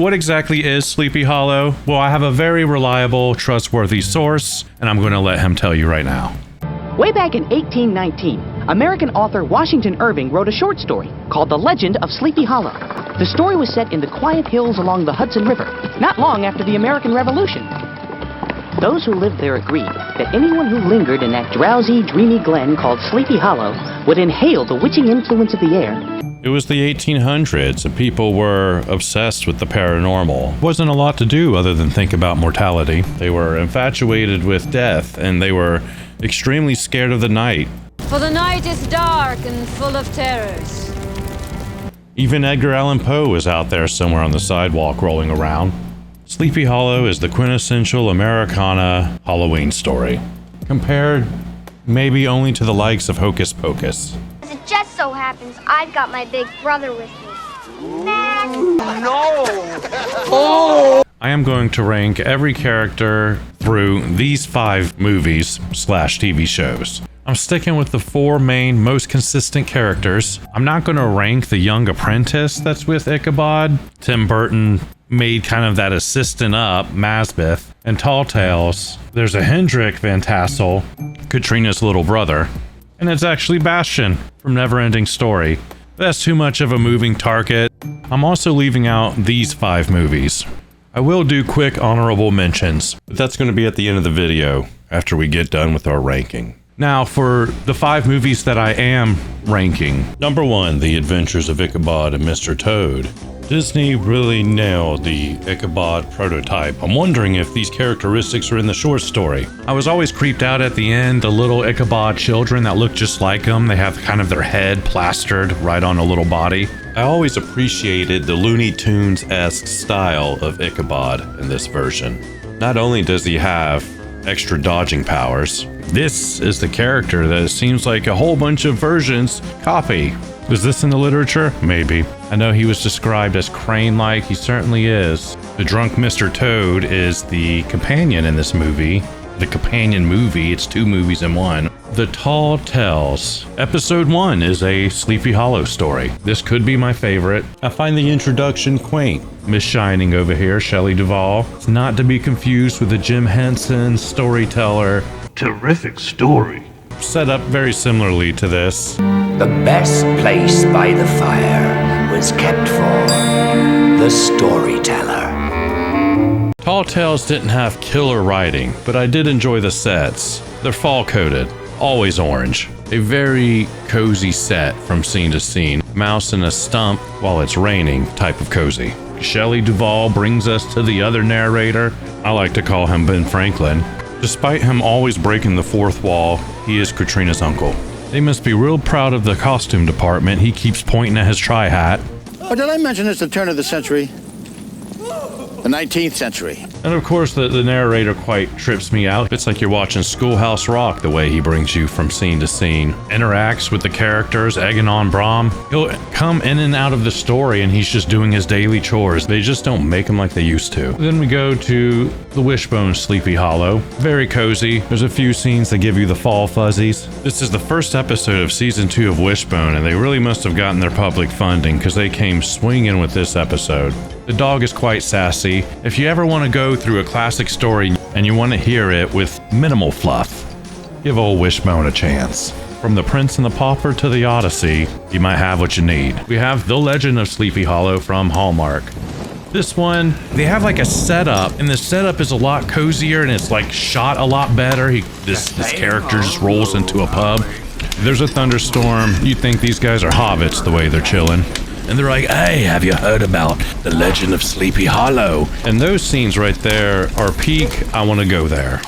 What exactly is Sleepy Hollow? Well, I have a very reliable, trustworthy source, and I'm going to let him tell you right now. Way back in 1819, American author Washington Irving wrote a short story called The Legend of Sleepy Hollow. The story was set in the quiet hills along the Hudson River, not long after the American Revolution. Those who lived there agreed that anyone who lingered in that drowsy, dreamy glen called Sleepy Hollow would inhale the witching influence of the air. It was the 1800s, and people were obsessed with the paranormal. Wasn't a lot to do other than think about mortality. They were infatuated with death, and they were extremely scared of the night. For the night is dark and full of terrors. Even Edgar Allan Poe was out there somewhere on the sidewalk rolling around. Sleepy Hollow is the quintessential Americana Halloween story, compared maybe only to the likes of Hocus Pocus. It just so happens I've got my big brother with me. Man. No! Oh! I am going to rank every character through these 5 movies/TV shows. I'm sticking with the 4 main, most consistent characters. I'm not going to rank the young apprentice that's with Ichabod. Tim Burton made kind of that assistant up, Masbeth. And Tall Tales, there's a Hendrik Van Tassel, Katrina's little brother. And it's actually Bastian from Neverending Story. That's too much of a moving target. I'm also leaving out these 5 movies. I will do quick honorable mentions, but that's going to be at the end of the video after we get done with our ranking. Now, for the 5 movies that I am ranking. Number 1, The Adventures of Ichabod and Mr. Toad. Disney really nailed the Ichabod prototype. I'm wondering if these characteristics are in the short story. I was always creeped out at the end, the little Ichabod children that look just like them. They have kind of their head plastered right on a little body. I always appreciated the Looney Tunes-esque style of Ichabod in this version. Not only does he have extra dodging powers, this is the character that it seems like a whole bunch of versions copy. Is this in the literature? Maybe. I know he was described as crane-like. He certainly is. The drunk Mr. Toad is the companion in this movie. The companion movie, it's 2 movies in one. The Tall Tales. Episode 1 is a Sleepy Hollow story. This could be my favorite. I find the introduction quaint. Miss Shining over here, Shelley Duvall. It's not to be confused with the Jim Henson storyteller. Terrific story. Set up very similarly to this. The best place by the fire was kept for the storyteller. Tall Tales didn't have killer writing, but I did enjoy the sets. They're fall coated, always orange. A very cozy set from scene to scene. Mouse in a stump while it's raining type of cozy. Shelley Duvall brings us to the other narrator. I like to call him Ben Franklin. Despite him always breaking the 4th wall, he is Katrina's uncle. They must be real proud of the costume department. He keeps pointing at his tri-hat. Oh, did I mention it's the turn of the century? The 19th century. And of course, the narrator quite trips me out. It's like you're watching Schoolhouse Rock, the way he brings you from scene to scene. Interacts with the characters, egging on Brom. He'll come in and out of the story and he's just doing his daily chores. They just don't make him like they used to. Then we go to the Wishbone Sleepy Hollow. Very cozy. There's a few scenes that give you the fall fuzzies. This is the first episode of season 2 of Wishbone, and they really must have gotten their public funding because they came swinging with this episode. The dog is quite sassy. If you ever want to go through a classic story and you want to hear it with minimal fluff, give old Wishbone a chance. From The Prince and the Pauper to the Odyssey, you might have what you need. We have The Legend of Sleepy Hollow from Hallmark. This one, they have like a setup, and the setup is a lot cozier and it's like shot a lot better. This character just rolls into a pub. There's a thunderstorm. You think these guys are hobbits the way they're chilling. And they're like, hey, have you heard about The Legend of Sleepy Hollow? And those scenes right there are peak, I want to go there.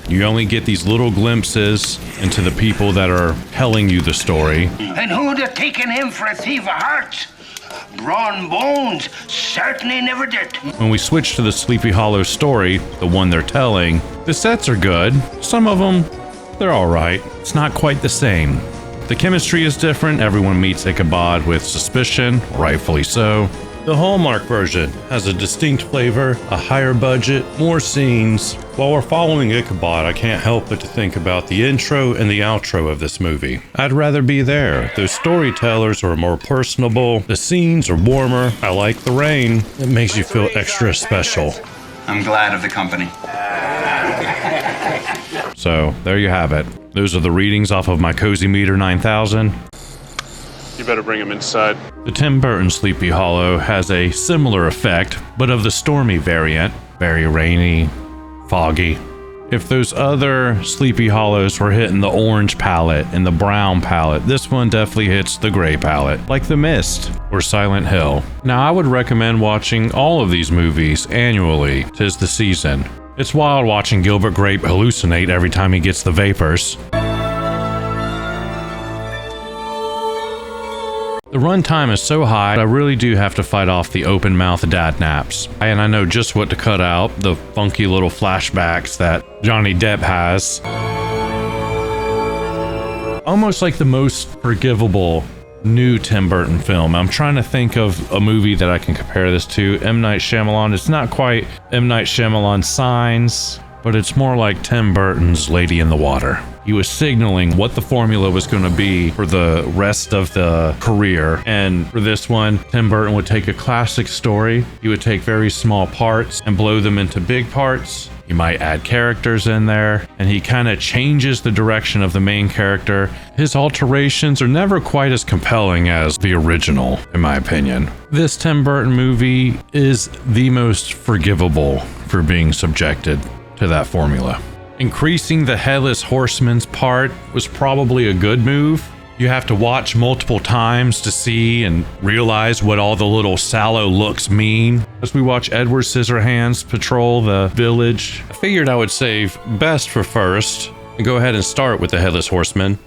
You only get these little glimpses into the people that are telling you the story. And who'd have taken him for a thief of hearts? Brawn Bones certainly never did. When we switch to the Sleepy Hollow story, the one they're telling, the sets are good. Some of them, they're alright. It's not quite the same. The chemistry is different. Everyone meets Ichabod with suspicion, rightfully so. The Hallmark version has a distinct flavor, a higher budget, more scenes. While we're following Ichabod, I can't help but to think about the intro and the outro of this movie. I'd rather be there. Those storytellers are more personable, the scenes are warmer, I like the rain. It makes you feel extra special. I'm glad of the company. So, there you have it. Those are the readings off of my Cozy Meter 9000. You better bring him inside. The Tim Burton Sleepy Hollow has a similar effect, but of the stormy variant. Very rainy, foggy. If those other Sleepy Hollows were hitting the orange palette and the brown palette, this one definitely hits the gray palette, like The Mist or Silent Hill. Now, I would recommend watching all of these movies annually. 'Tis the season. It's wild watching Gilbert Grape hallucinate every time he gets the vapors. The runtime is so high, I really do have to fight off the open mouth dad naps. And I know just what to cut out, the funky little flashbacks that Johnny Depp has. Almost like the most forgivable new Tim Burton film. I'm trying to think of a movie that I can compare this to. M. Night Shyamalan. It's not quite M. Night Shyamalan Signs, but it's more like Tim Burton's Lady in the Water. He was signaling what the formula was going to be for the rest of the career. And for this one, Tim Burton would take a classic story. He would take very small parts and blow them into big parts. He might add characters in there, and he kind of changes the direction of the main character. His alterations are never quite as compelling as the original, in my opinion. This Tim Burton movie is the most forgivable for being subjected to that formula. Increasing the Headless Horsemen's part was probably a good move. You have to watch multiple times to see and realize what all the little sallow looks mean. As we watch Edward Scissorhands patrol the village, I figured I would save best for first and go ahead and start with the Headless Horseman.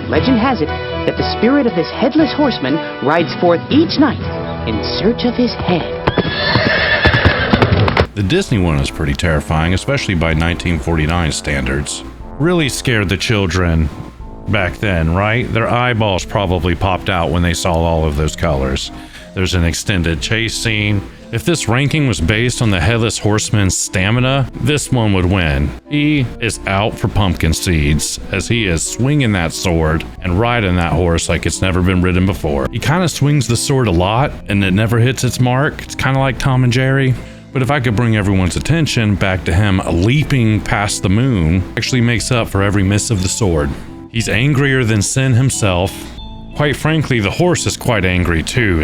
Legend has it that the spirit of this headless horseman rides forth each night in search of his head. The Disney one is pretty terrifying, especially by 1949 standards. Really scared the children back then, right? Their eyeballs probably popped out when they saw all of those colors. There's an extended chase scene. If this ranking was based on the Headless Horseman's stamina, this one would win. He is out for pumpkin seeds as he is swinging that sword and riding that horse like it's never been ridden before. He kind of swings the sword a lot and it never hits its mark. It's kind of like Tom and Jerry. But if I could bring everyone's attention back to him leaping past the moon, actually makes up for every miss of the sword. He's angrier than sin himself. Quite frankly, the horse is quite angry too.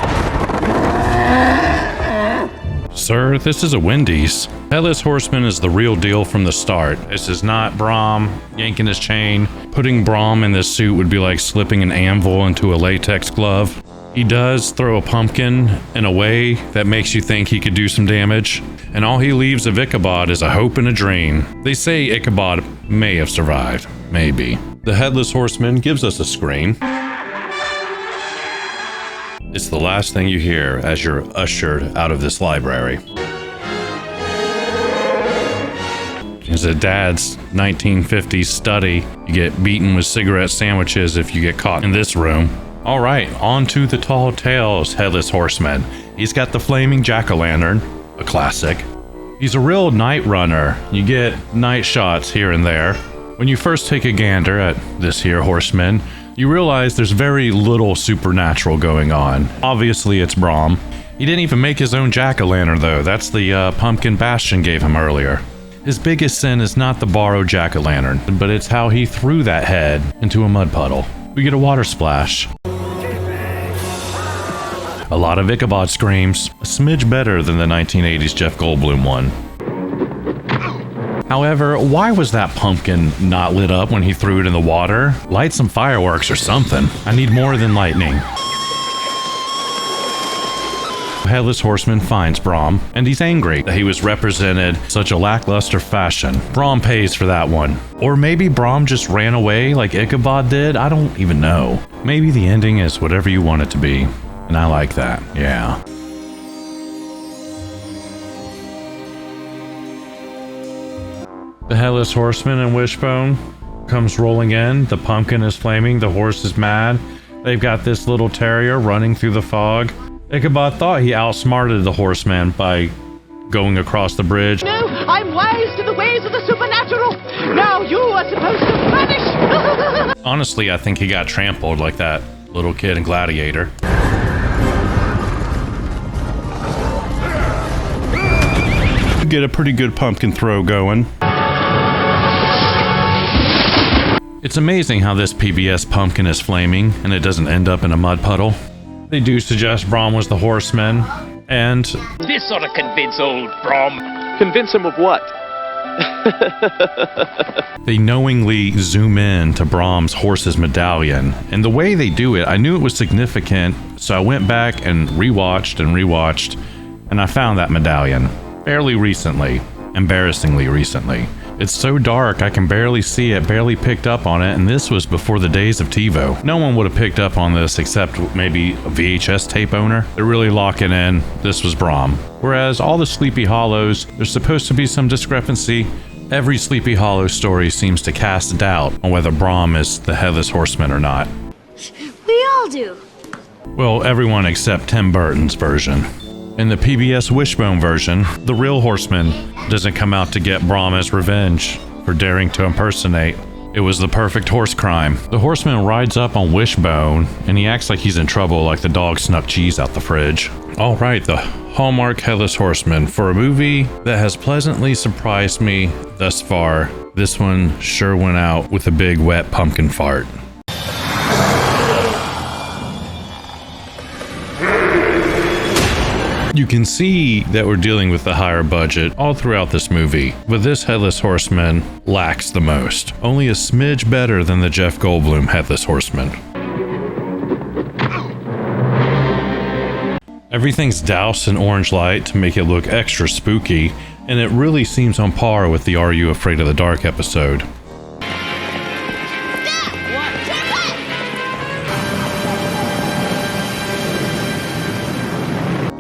Sir, this is a Wendy's. Headless Horseman is the real deal from the start. This is not Brom yanking his chain. Putting Brom in this suit would be like slipping an anvil into a latex glove. He does throw a pumpkin in a way that makes you think he could do some damage, and all he leaves of Ichabod is a hope and a dream. They say Ichabod may have survived. Maybe. The Headless Horseman gives us a scream. It's the last thing you hear as you're ushered out of this library. It's a dad's 1950s study. You get beaten with cigarette sandwiches if you get caught in this room. All right, on to the tall tales, Headless Horseman. He's got the flaming jack-o'-lantern, a classic. He's a real night runner. You get night shots here and there. When you first take a gander at this here horseman, you realize there's very little supernatural going on. Obviously, it's Brom. He didn't even make his own jack-o'-lantern, though. That's the pumpkin Bastion gave him earlier. His biggest sin is not the borrowed jack-o'-lantern, but it's how he threw that head into a mud puddle. We get a water splash. A lot of Ichabod screams, a smidge better than the 1980s Jeff Goldblum one. However, why was that pumpkin not lit up when he threw it in the water? Light some fireworks or something. I need more than lightning. Headless Horseman finds Brom, and he's angry that he was represented such a lackluster fashion. Brom pays for that one. Or maybe Brom just ran away like Ichabod did? I don't even know. Maybe the ending is whatever you want it to be, and I like that, yeah. The Headless Horseman and Wishbone comes rolling in. The pumpkin is flaming, the horse is mad. They've got this little terrier running through the fog. Ichabod thought he outsmarted the horseman by going across the bridge. No, I'm wise to the ways of the supernatural. Now you are supposed to vanish. Honestly, I think he got trampled like that little kid in Gladiator. You get a pretty good pumpkin throw going. It's amazing how this PBS pumpkin is flaming and it doesn't end up in a mud puddle. They do suggest Brom was the horseman, and this ought to convince old Brom. Convince him of what? They knowingly zoom in to Brom's horse's medallion, and the way they do it, I knew it was significant, so I went back and rewatched, and I found that medallion fairly recently, embarrassingly recently. It's so dark I can barely see it, barely picked up on it, and this was before the days of TiVo. No one would have picked up on this except maybe a VHS tape owner. They're really locking in, this was Brom. Whereas all the Sleepy Hollows, there's supposed to be some discrepancy. Every Sleepy Hollow story seems to cast doubt on whether Brom is the Headless Horseman or not. We all do. Well, everyone except Tim Burton's version. In the PBS Wishbone version, the real horseman doesn't come out to get Brom as revenge for daring to impersonate. It was the perfect horse crime. The horseman rides up on Wishbone, and he acts like he's in trouble, like the dog snuck cheese out the fridge. All right, the Hallmark Headless Horseman. For a movie that has pleasantly surprised me thus far, this one sure went out with a big wet pumpkin fart. You can see that we're dealing with the higher budget all throughout this movie, but this Headless Horseman lacks the most. Only a smidge better than the Jeff Goldblum Headless Horseman. Everything's doused in orange light to make it look extra spooky, and it really seems on par with the Are You Afraid of the Dark episode.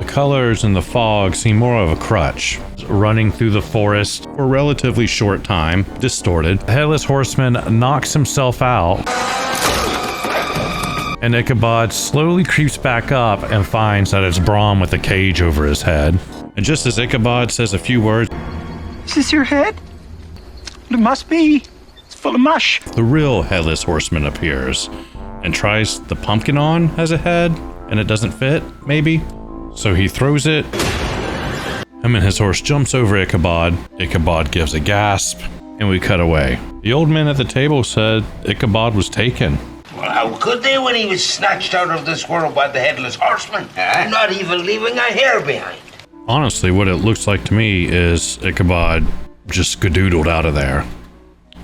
Colors in the fog seem more of a crutch. Running through the forest for a relatively short time, distorted. The Headless Horseman knocks himself out, and Ichabod slowly creeps back up and finds that it's Brom with a cage over his head. And just as Ichabod says a few words, "Is this your head? It must be. It's full of mush." The real Headless Horseman appears and tries the pumpkin on as a head, and it doesn't fit, maybe? So he throws it. Him and his horse jumps over Ichabod. Ichabod gives a gasp, and we cut away. The old man at the table said Ichabod was taken. Well, how could they when he was snatched out of this world by the Headless Horseman? Not even leaving a hair behind. Honestly, what it looks like to me is Ichabod just skadoodled out of there.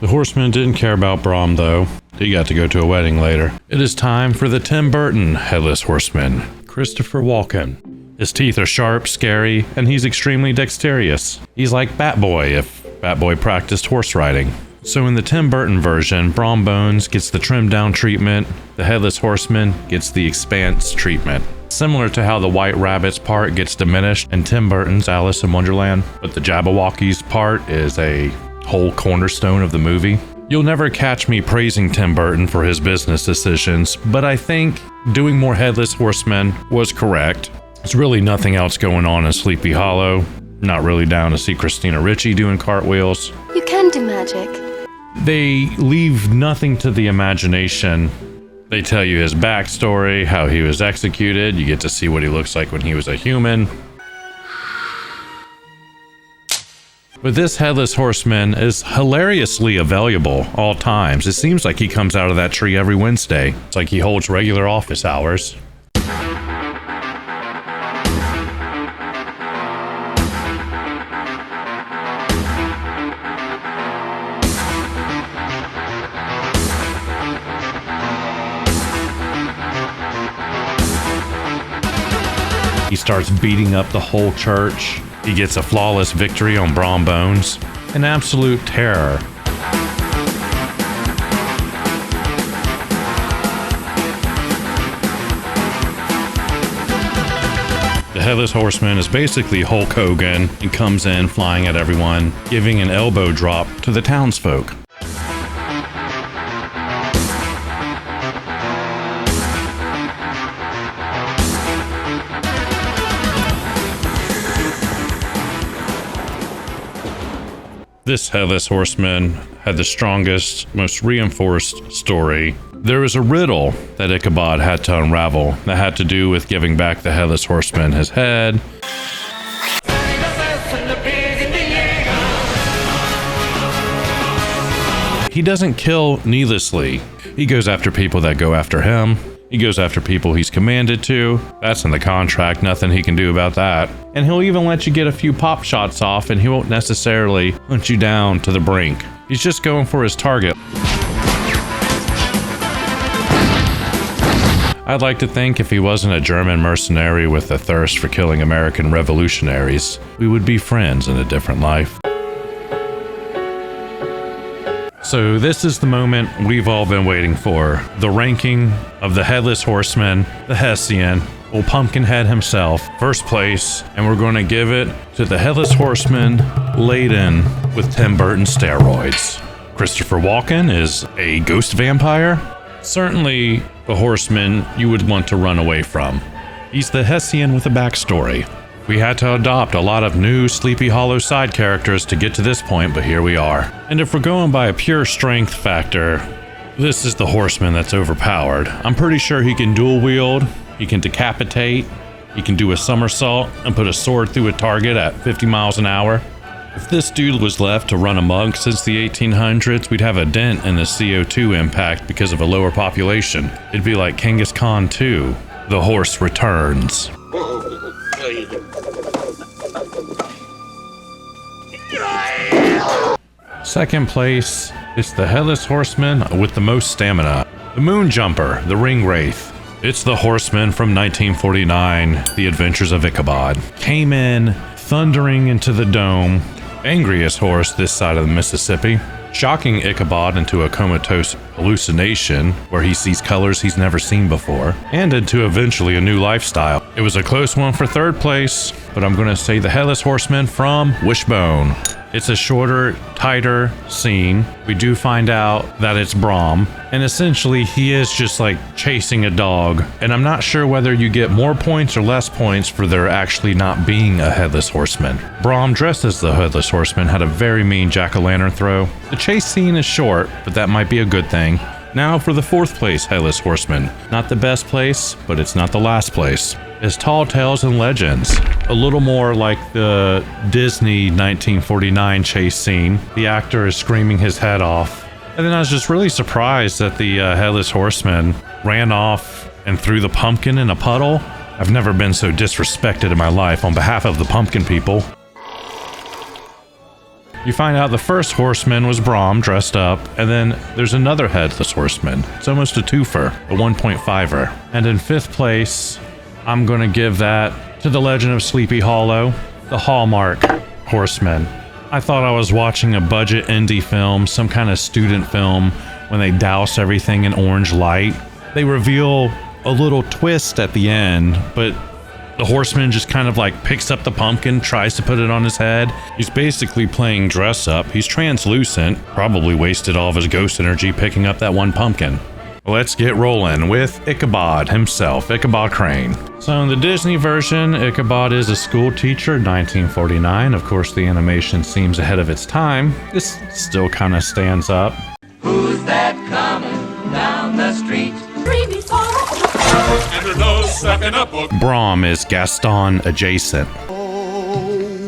The horseman didn't care about Brom, though. He got to go to a wedding later. It is time for the Tim Burton Headless Horseman, Christopher Walken. His teeth are sharp, scary, and he's extremely dexterous. He's like Batboy if Batboy practiced horse riding. So in the Tim Burton version, Brom Bones gets the trimmed down treatment, the Headless Horseman gets the expanse treatment. Similar to how the White Rabbit's part gets diminished in Tim Burton's Alice in Wonderland, but the Jabberwocky's part is a whole cornerstone of the movie. You'll never catch me praising Tim Burton for his business decisions, but I think doing more Headless Horsemen was correct. There's really nothing else going on in Sleepy Hollow. Not really down to see Christina Ricci doing cartwheels. You can do magic. They leave nothing to the imagination. They tell you his backstory, how he was executed. You get to see what he looks like when he was a human. But this Headless Horseman is hilariously available all times. It seems like he comes out of that tree every Wednesday. It's like he holds regular office hours. He starts beating up the whole church. He gets a flawless victory on Brom Bones. An absolute terror. The Headless Horseman is basically Hulk Hogan and comes in flying at everyone, giving an elbow drop to the townsfolk. This Headless Horseman had the strongest, most reinforced story. There was a riddle that Ichabod had to unravel that had to do with giving back the Headless Horseman his head. He doesn't kill needlessly. He goes after people that go after him. He goes after people he's commanded to. That's in the contract, nothing he can do about that. And he'll even let you get a few pop shots off and he won't necessarily hunt you down to the brink. He's just going for his target. I'd like to think if he wasn't a German mercenary with a thirst for killing American revolutionaries, we would be friends in a different life. So this is the moment we've all been waiting for. The ranking of the Headless Horseman, the Hessian, old Pumpkinhead himself, first place, and we're going to give it to the Headless Horseman laden with Tim Burton steroids. Christopher Walken is a ghost vampire. Certainly a horseman you would want to run away from. He's the Hessian with a backstory. We had to adopt a lot of new Sleepy Hollow side characters to get to this point, but here we are. And if we're going by a pure strength factor, this is the horseman that's overpowered. I'm pretty sure he can dual wield, he can decapitate, he can do a somersault and put a sword through a target at 50 miles an hour. If this dude was left to run amok since the 1800s, we'd have a dent in the CO2 impact because of a lower population. It'd be like Genghis Khan 2. The horse returns. Second place is the Headless Horseman with the most stamina. The Moon Jumper, the Ring Wraith. It's the horseman from 1949, The Adventures of Ichabod. Came in, thundering into the dome, angriest horse this side of the Mississippi, shocking Ichabod into a comatose hallucination where he sees colors he's never seen before, and into eventually a new lifestyle. It was a close one for third place, but I'm going to say the Headless Horseman from Wishbone. It's a shorter, tighter scene. We do find out that it's Brom, and essentially he is just like chasing a dog. And I'm not sure whether you get more points or less points for there actually not being a Headless Horseman. Brom, dressed as the Headless Horseman, had a very mean jack-o'-lantern throw. The chase scene is short, but that might be a good thing. Now for the fourth place Headless Horseman. Not the best place, but it's not the last place. It's Tall Tales and Legends. A little more like the Disney 1949 chase scene. The actor is screaming his head off. And then I was just really surprised that the Headless Horseman ran off and threw the pumpkin in a puddle. I've never been so disrespected in my life on behalf of the pumpkin people. You find out the first horseman was Brom dressed up, and then there's another Headless Horseman. It's almost a twofer, a 1.5er. And in fifth place, I'm gonna give that to the Legend of Sleepy Hollow, the Hallmark Horseman. I thought I was watching a budget indie film, some kind of student film, when they douse everything in orange light. They reveal a little twist at the end, but the horseman just kind of like picks up the pumpkin, tries to put it on his head. He's basically playing dress up. He's translucent, probably wasted all of his ghost energy picking up that one pumpkin. Let's get rolling with Ichabod himself, Ichabod Crane. So in the Disney version, Ichabod is a school teacher, 1949. Of course, the animation seems ahead of its time. This still kind of stands up. Who's that coming down the street? And her nose stuck in a book. Brom is Gaston adjacent.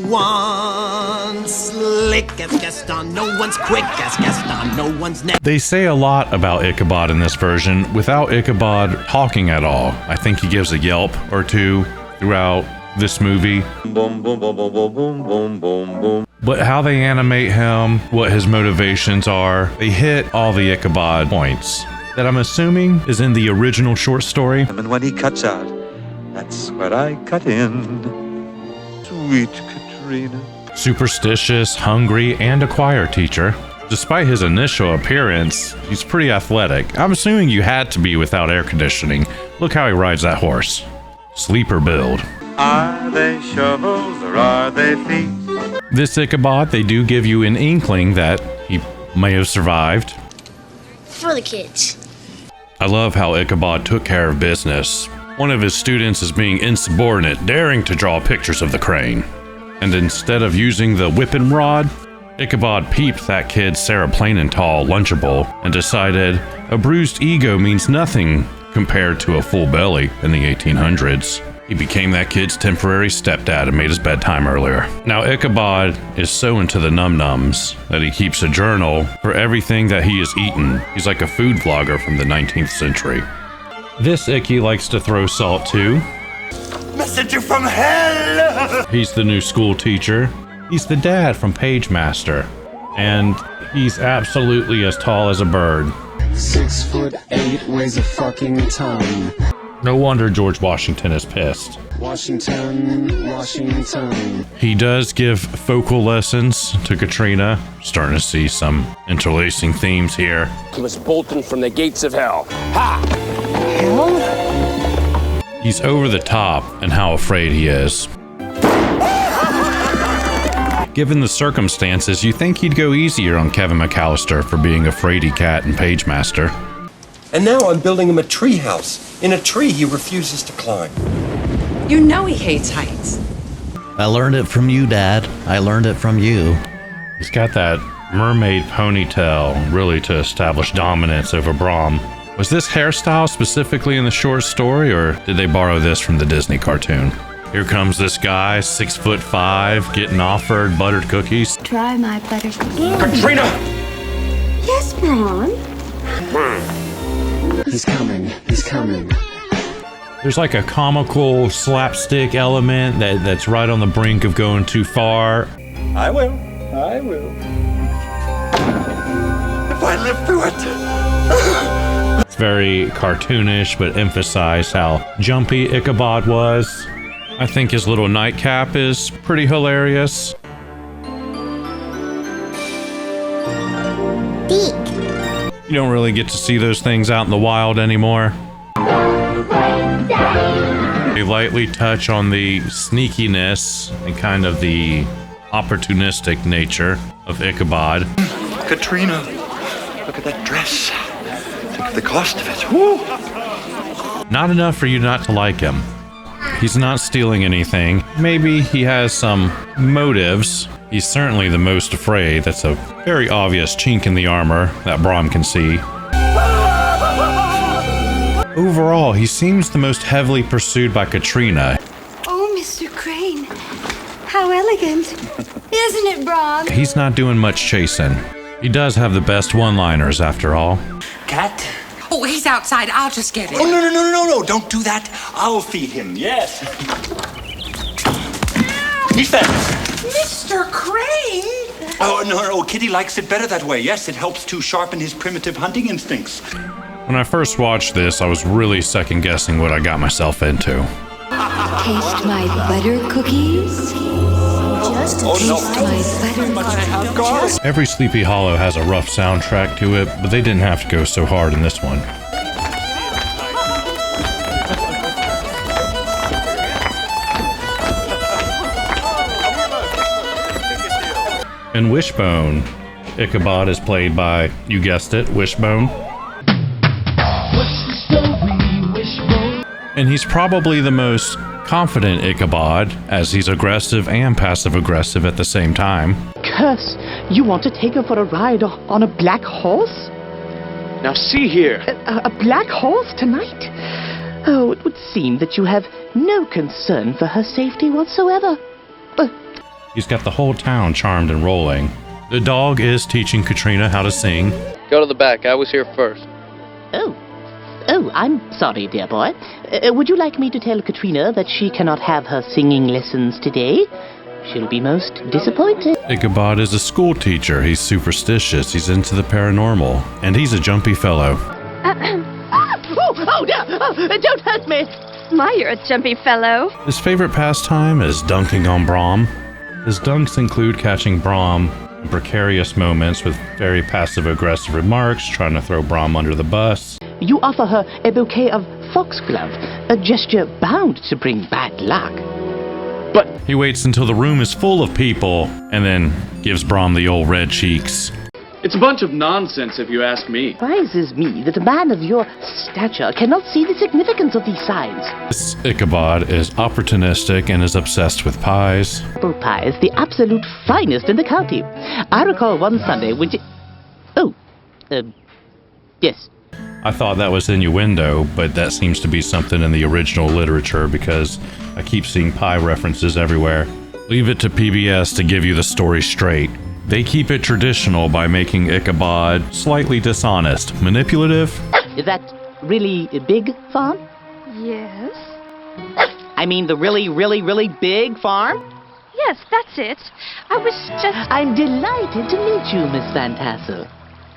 One's slick as Gaston, no one's quick as Gaston, no one's never. They say a lot about Ichabod in this version without Ichabod talking at all. I think he gives a yelp or two throughout this movie. Boom, boom, boom, boom, boom, boom, boom, boom, boom. But how they animate him, what his motivations are, they hit all the Ichabod points that I'm assuming is in the original short story. And when he cuts out, That's where I cut in. Sweet Katrina. Superstitious, hungry, and a choir teacher. Despite his initial appearance, he's pretty athletic. I'm assuming you had to be without air conditioning. Look how he rides that horse. Sleeper build. Are they shovels or are they feet? This Ichabod, they do give you an inkling that he may have survived. For the kids. I love how Ichabod took care of business. One of his students is being insubordinate, daring to draw pictures of the crane. And instead of using the whipping rod, Ichabod peeped that kid's Sarah Plain and Tall Lunchable and decided a bruised ego means nothing compared to a full belly in the 1800s. He became that kid's temporary stepdad and made his bedtime earlier. Now Ichabod is so into the num-nums that he keeps a journal for everything that he has eaten. He's like a food vlogger from the 19th century. This Icky likes to throw salt too. Messenger from hell! He's the new school teacher. He's the dad from Pagemaster. And he's absolutely as tall as a bird. 6'8", weighs a fucking ton. No wonder George Washington is pissed. Washington, Washington. He does give vocal lessons to Katrina. Starting to see some interlacing themes here. He was bolting from the gates of hell. Ha! Hell? He's over the top in how afraid he is. Given the circumstances, you think he'd go easier on Kevin McAllister for being a fraidy cat and Pagemaster. And now I'm building him a tree house. In a tree he refuses to climb. You know he hates heights. I learned it from you, Dad. I learned it from you. He's got that mermaid ponytail, really to establish dominance over Brom. Was this hairstyle specifically in the short story, or did they borrow this from the Disney cartoon? Here comes this guy, 6'5", getting offered buttered cookies. Try my buttered cookies. Katrina! Yes, Brom. He's coming. He's coming. There's like a comical slapstick element that's right on the brink of going too far. I will. I will. If I live through it. It's very cartoonish, but emphasize how jumpy Ichabod was. I think his little nightcap is pretty hilarious. Beak. You don't really get to see those things out in the wild anymore. They lightly touch on the sneakiness and kind of the opportunistic nature of Ichabod. Katrina, look at that dress. Look at the cost of it. Woo! Not enough for you not to like him. He's not stealing anything. Maybe he has some motives. He's certainly the most afraid. That's a very obvious chink in the armor that Brom can see. Overall, he seems the most heavily pursued by Katrina. Oh, Mr. Crane. How elegant. Isn't it, Brom? He's not doing much chasing. He does have the best one-liners after all. Cat? Oh, he's outside. I'll just get him. Oh, no. Don't do that. I'll feed him. Yes. He's fed. Mr. Crane! Oh, no. Kitty likes it better that way. Yes, it helps to sharpen his primitive hunting instincts. When I first watched this, I was really second-guessing what I got myself into. Taste my butter cookies. Just taste my butter cookies. Every Sleepy Hollow has a rough soundtrack to it, but they didn't have to go so hard in this one. And Wishbone. Ichabod is played by, you guessed it, Wishbone. And he's probably the most confident Ichabod, as he's aggressive and passive-aggressive at the same time. Curse, you want to take her for a ride on a black horse? Now see here. A black horse tonight? Oh, it would seem that you have no concern for her safety whatsoever. He's got the whole town charmed and rolling. The dog is teaching Katrina how to sing. Go to the back. I was here first. Oh, I'm sorry, dear boy. Would you like me to tell Katrina that she cannot have her singing lessons today? She'll be most disappointed. Ichabod is a school teacher. He's superstitious. He's into the paranormal. And he's a jumpy fellow. Oh, dear! Oh, don't hurt me! My, you're a jumpy fellow. His favorite pastime is dunking on Brom. His dunks include catching Brom in precarious moments with very passive-aggressive remarks, trying to throw Brom under the bus. You offer her a bouquet of foxglove, a gesture bound to bring bad luck. But he waits until the room is full of people and then gives Brom the old red cheeks. It's a bunch of nonsense, if you ask me. Surprises me that a man of your stature cannot see the significance of these signs. This Ichabod is opportunistic and is obsessed with pies. Apple pie is the absolute finest in the county. I recall one Sunday when yes. I thought that was innuendo, but that seems to be something in the original literature because I keep seeing pie references everywhere. Leave it to PBS to give you the story straight. They keep it traditional by making Ichabod slightly dishonest, manipulative. Is that really a big farm? Yes. I mean the really, really, really big farm? Yes, that's it. I was just... I'm delighted to meet you, Miss Van Tassel.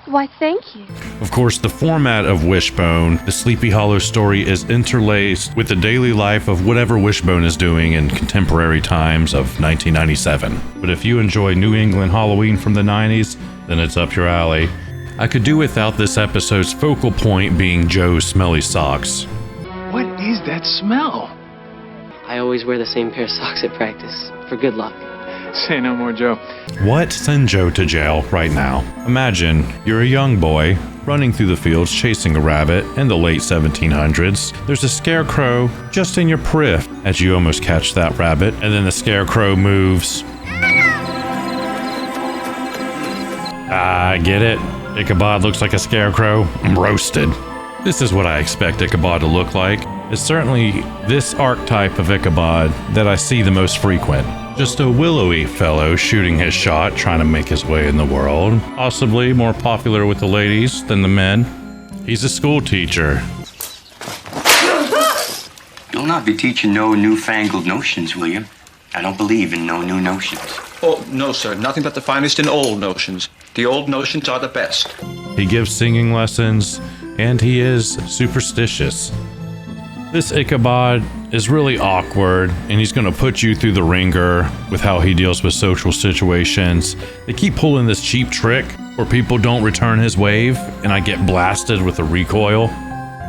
Why, thank you. Of course, the format of Wishbone, the Sleepy Hollow story, is interlaced with the daily life of whatever Wishbone is doing in contemporary times of 1997. But if you enjoy New England Halloween from the 90s, then it's up your alley. I could do without this episode's focal point being Joe's smelly socks. What is that smell? I always wear the same pair of socks at practice, for good luck. Say no more, Joe. What? Send Joe to jail right now. Imagine you're a young boy running through the fields chasing a rabbit in the late 1700s. There's a scarecrow just in your periph as you almost catch that rabbit, and then the scarecrow moves. I get it. Ichabod looks like a scarecrow. I'm roasted. This is what I expect Ichabod to look like. It's certainly this archetype of Ichabod that I see the most frequent. Just a willowy fellow shooting his shot, trying to make his way in the world. Possibly more popular with the ladies than the men. He's a school teacher. You'll not be teaching no newfangled notions, will you? I don't believe in no new notions. Oh, no, sir. Nothing but the finest in old notions. The old notions are the best. He gives singing lessons, and he is superstitious. This Ichabod is really awkward, and he's going to put you through the ringer with how he deals with social situations. They keep pulling this cheap trick where people don't return his wave, and I get blasted with a recoil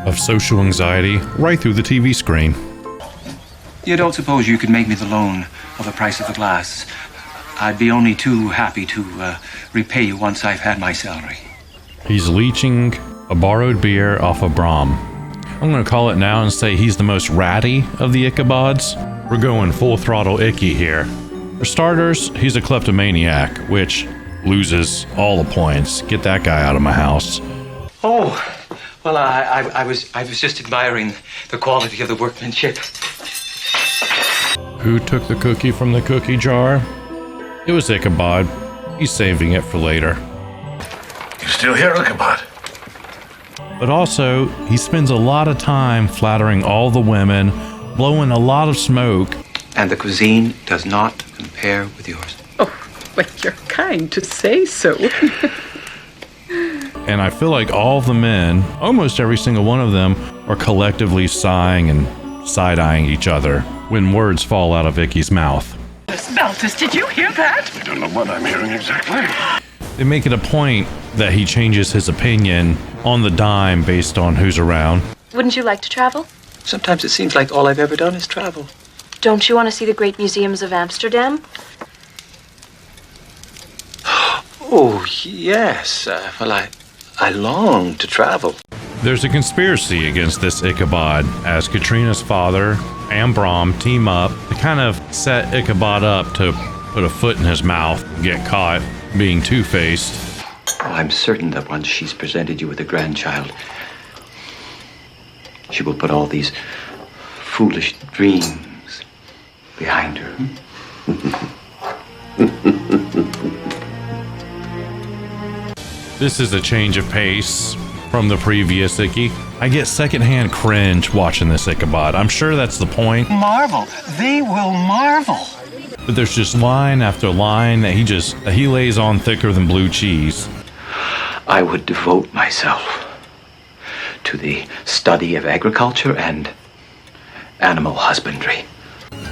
of social anxiety right through the TV screen. You don't suppose you could make me the loan of the price of a glass? I'd be only too happy to repay you once I've had my salary. He's leeching a borrowed beer off of Brom. I'm going to call it now and say he's the most ratty of the Ichabods. We're going full throttle Icky here. For starters, he's a kleptomaniac, which loses all the points. Get that guy out of my house. Oh, well, I was just admiring the quality of the workmanship. Who took the cookie from the cookie jar? It was Ichabod. He's saving it for later. You still here, Ichabod? But also, he spends a lot of time flattering all the women, blowing a lot of smoke. And the cuisine does not compare with yours. Oh, well, you're kind to say so. And I feel like all the men, almost every single one of them, are collectively sighing and side-eyeing each other when words fall out of Icky's mouth. Malthus, did you hear that? I don't know what I'm hearing exactly. They make it a point that he changes his opinion on the dime based on who's around. Wouldn't you like to travel? Sometimes it seems like all I've ever done is travel. Don't you want to see the great museums of Amsterdam? Oh, yes. Well, I long to travel. There's a conspiracy against this Ichabod as Katrina's father and Brom team up to kind of set Ichabod up to put a foot in his mouth and get caught being two-faced. Oh, I'm certain that once she's presented you with a grandchild, she will put all these foolish dreams behind her. This is a change of pace from the previous Icky. I get secondhand cringe watching this Ichabod. I'm sure that's the point. Marvel. They will marvel. But there's just line after line that he lays on thicker than blue cheese. I would devote myself to the study of agriculture and Animal husbandry.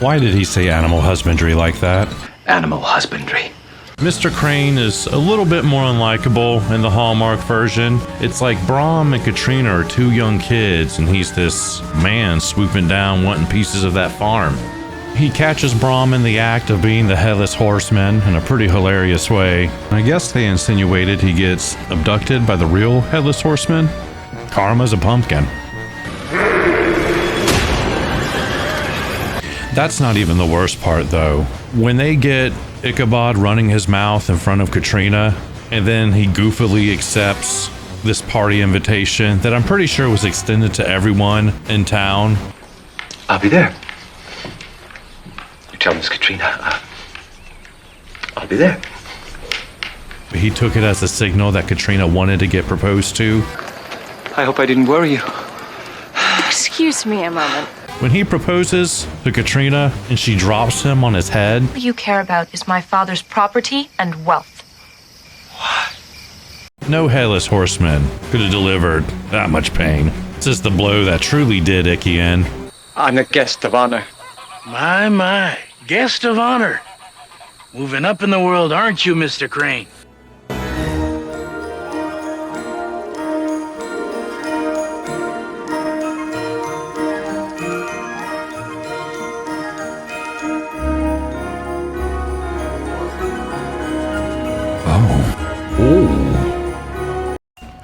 Why did he say animal husbandry like that? Animal husbandry. Mr. Crane is a little bit more unlikable in the Hallmark version. It's like Brom and Katrina are two young kids, and he's this man swooping down wanting pieces of that farm. He catches Brom in the act of being the Headless Horseman in a pretty hilarious way. I guess they insinuated he gets abducted by the real Headless Horseman. Karma's a pumpkin. That's not even the worst part, though. When they get Ichabod running his mouth in front of Katrina, and then he goofily accepts this party invitation that I'm pretty sure was extended to everyone in town. I'll be there. You tell Miss Katrina, I'll be there. He took it as a signal that Katrina wanted to get proposed to. I hope I didn't worry you. Excuse me a moment. When he proposes to Katrina and she drops him on his head. All you care about is my father's property and wealth. No Headless Horseman could have delivered that much pain. This is the blow that truly did Icky in. I'm a guest of honor. My, guest of honor. Moving up in the world, aren't you, Mr. Crane?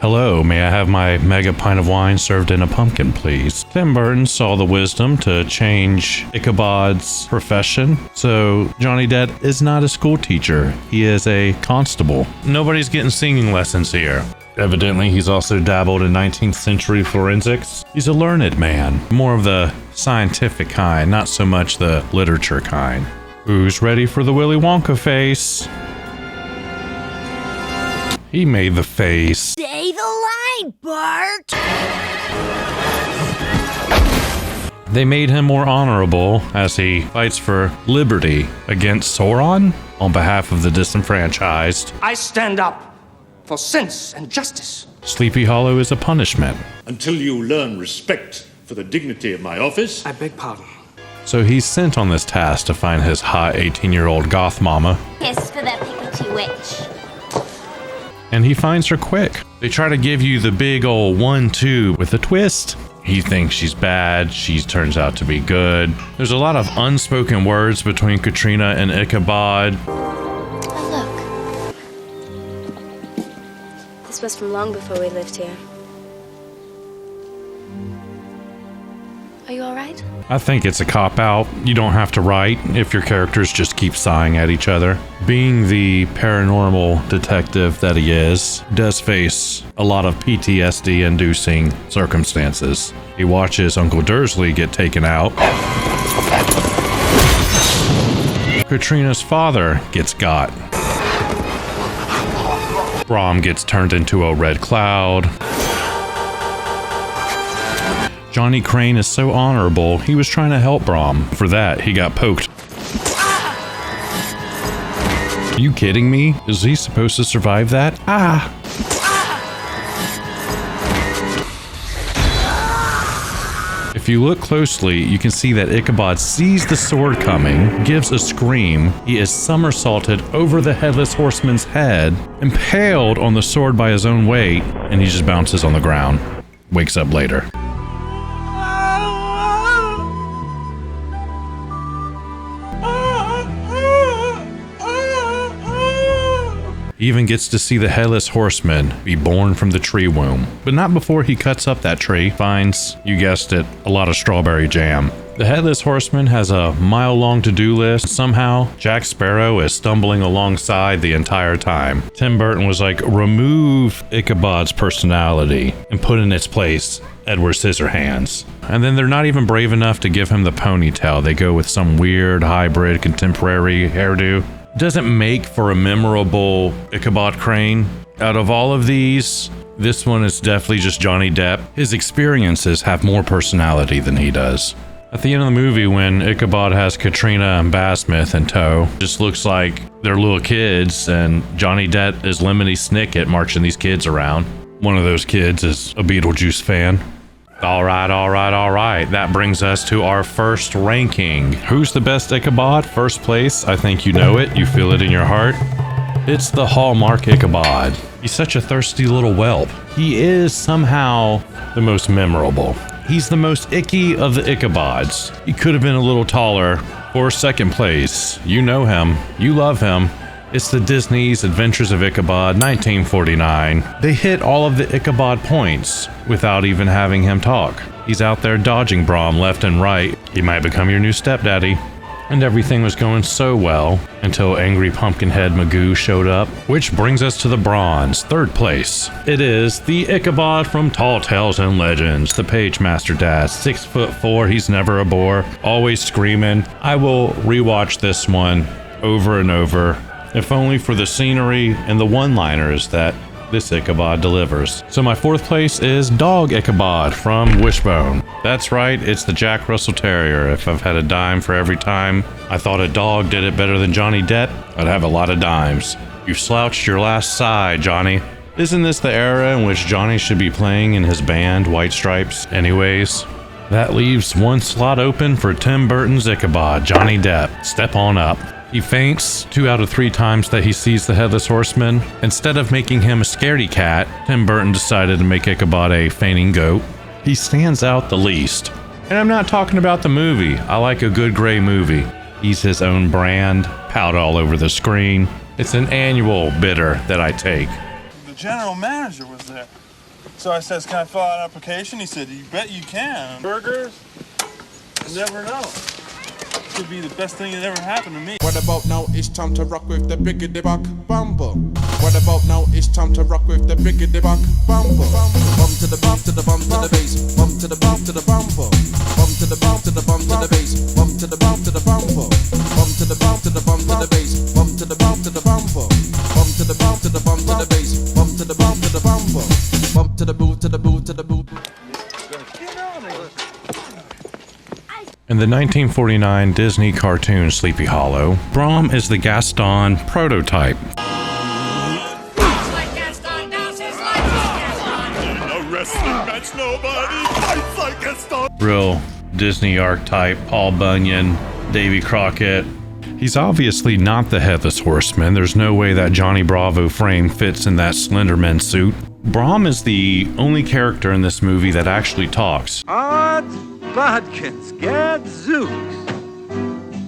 Hello, may I have my mega pint of wine served in a pumpkin, please? Tim Burton saw the wisdom to change Ichabod's profession, so Johnny Depp is not a school teacher. He is a constable. Nobody's getting singing lessons here. Evidently, he's also dabbled in 19th century forensics. He's a learned man, more of the scientific kind, not so much the literature kind. Who's ready for the Willy Wonka face? He made the face. Stay the line, Bart! They made him more honorable as he fights for liberty against Sauron on behalf of the disenfranchised. I stand up for sense and justice. Sleepy Hollow is a punishment. Until you learn respect for the dignity of my office. I beg pardon. So he's sent on this task to find his hot 18-year-old goth mama. Kiss for the Pikachu witch. And he finds her quick. They try to give you the big old 1-2 with a twist. He thinks she's bad, she turns out to be good. There's a lot of unspoken words between Katrina and Ichabod. Oh, look. This was from long before we lived here. Are you all right? I think it's a cop-out. You don't have to write if your characters just keep sighing at each other. Being the paranormal detective that he is, does face a lot of PTSD-inducing circumstances. He watches Uncle Dursley get taken out. Katrina's father gets got. Brom gets turned into a red cloud. Johnny Crane is so honorable, he was trying to help Brom. For that, he got poked. Are you kidding me? Is he supposed to survive that? If you look closely, you can see that Ichabod sees the sword coming, gives a scream. He is somersaulted over the Headless Horseman's head, impaled on the sword by his own weight, and he just bounces on the ground. Wakes up later. He even gets to see the Headless Horseman be born from the tree womb. But not before he cuts up that tree, finds, you guessed it, a lot of strawberry jam. The Headless Horseman has a mile-long to-do list. Somehow, Jack Sparrow is stumbling alongside the entire time. Tim Burton was like, remove Ichabod's personality and put in its place Edward Scissorhands. And then they're not even brave enough to give him the ponytail. They go with some weird hybrid contemporary hairdo. Doesn't make for a memorable Ichabod Crane. Out of all of these, this one is definitely just Johnny Depp. His experiences have more personality than he does. At the end of the movie, when Ichabod has Katrina and Basmith in tow, it just looks like they're little kids, and Johnny Depp is Lemony Snicket marching these kids around. One of those kids is a Beetlejuice fan. All right. That brings us to our first ranking. Who's the best Ichabod? First place, I think you know it. You feel it in your heart. It's the Hallmark Ichabod. He's such a thirsty little whelp. He is somehow the most memorable. He's the most icky of the Ichabods. He could have been a little taller for second place. You know him. You love him. It's the Disney's Adventures of Ichabod, 1949. They hit all of the Ichabod points without even having him talk. He's out there dodging Brom left and right. He might become your new stepdaddy. And everything was going so well until Angry Pumpkinhead Magoo showed up, which brings us to the bronze, third place. It is the Ichabod from Tall Tales and Legends, the Page Master Dad, 6'4", he's never a bore, always screaming. I will rewatch this one over and over, if only for the scenery and the one-liners that this Ichabod delivers. So my fourth place is Dog Ichabod from Wishbone. That's right, it's the Jack Russell Terrier. If I've had a dime for every time I thought a dog did it better than Johnny Depp, I'd have a lot of dimes. You've slouched your last sigh, Johnny. Isn't this the era in which Johnny should be playing in his band, White Stripes? Anyways, that leaves one slot open for Tim Burton's Ichabod, Johnny Depp. Step on up. He faints 2 out of 3 times that he sees the Headless Horsemen. Instead of making him a scaredy cat, Tim Burton decided to make Ichabod a fainting goat. He stands out the least. And I'm not talking about the movie. I like a good gray movie. He's his own brand, pout all over the screen. It's an annual bitter that I take. The general manager was there. So I says, can I fill out an application? He said, you bet you can. Burgers? You never know. Could be the best thing that ever happened to me. What about now? It's time to rock with the biggity back bumper. What about now? It's time to rock with the biggity back bumper. Bump to the bump to the bump to the bass. Bump to the bump to the bumper. Bump to the bump to the bump to the bass. Bump to the bump to the bumper. Bump to the bump to the bump to the bass. Bump to the bump to the bumper. Bump to the bump to the bump to the bass. Bump to the bump to the bumper. Bump to the boot to the boot to the boot. In the 1949 Disney cartoon Sleepy Hollow, Brom is the Gaston prototype. Real Disney archetype, Paul Bunyan, Davy Crockett. He's obviously not the Headless Horseman. There's no way that Johnny Bravo frame fits in that Slenderman suit. Brom is the only character in this movie that actually talks. Odds bodkins, gadzooks.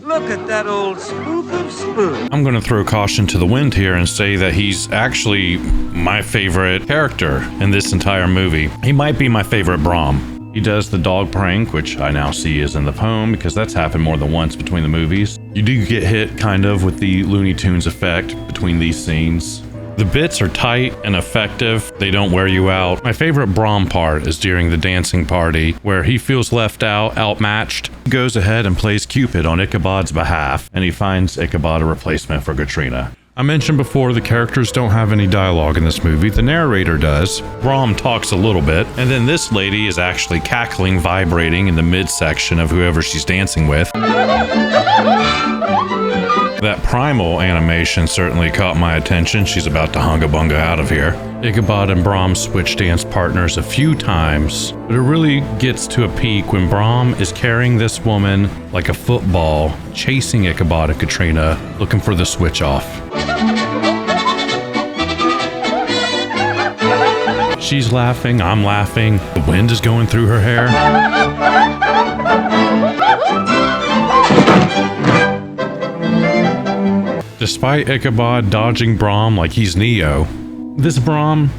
Look at that old spook of spook. I'm going to throw caution to the wind here and say that he's actually my favorite character in this entire movie. He might be my favorite Brom. He does the dog prank, which I now see is in the poem because that's happened more than once between the movies. You do get hit kind of with the Looney Tunes effect between these scenes. The bits are tight and effective. They don't wear you out. My favorite Brom part is during the dancing party where he feels left out, outmatched. He goes ahead and plays Cupid on Ichabod's behalf, and he finds Ichabod a replacement for Katrina. I mentioned before the characters don't have any dialogue in this movie. The narrator does. Brom talks a little bit, and then this lady is actually cackling, vibrating in the midsection of whoever she's dancing with. That primal animation certainly caught my attention. She's about to hunga bunga out of here. Ichabod and Brom switch dance partners a few times, but it really gets to a peak when Brom is carrying this woman like a football, chasing Ichabod and Katrina, looking for the switch off. She's laughing, I'm laughing, the wind is going through her hair. Despite Ichabod dodging Brom like he's Neo, this Brom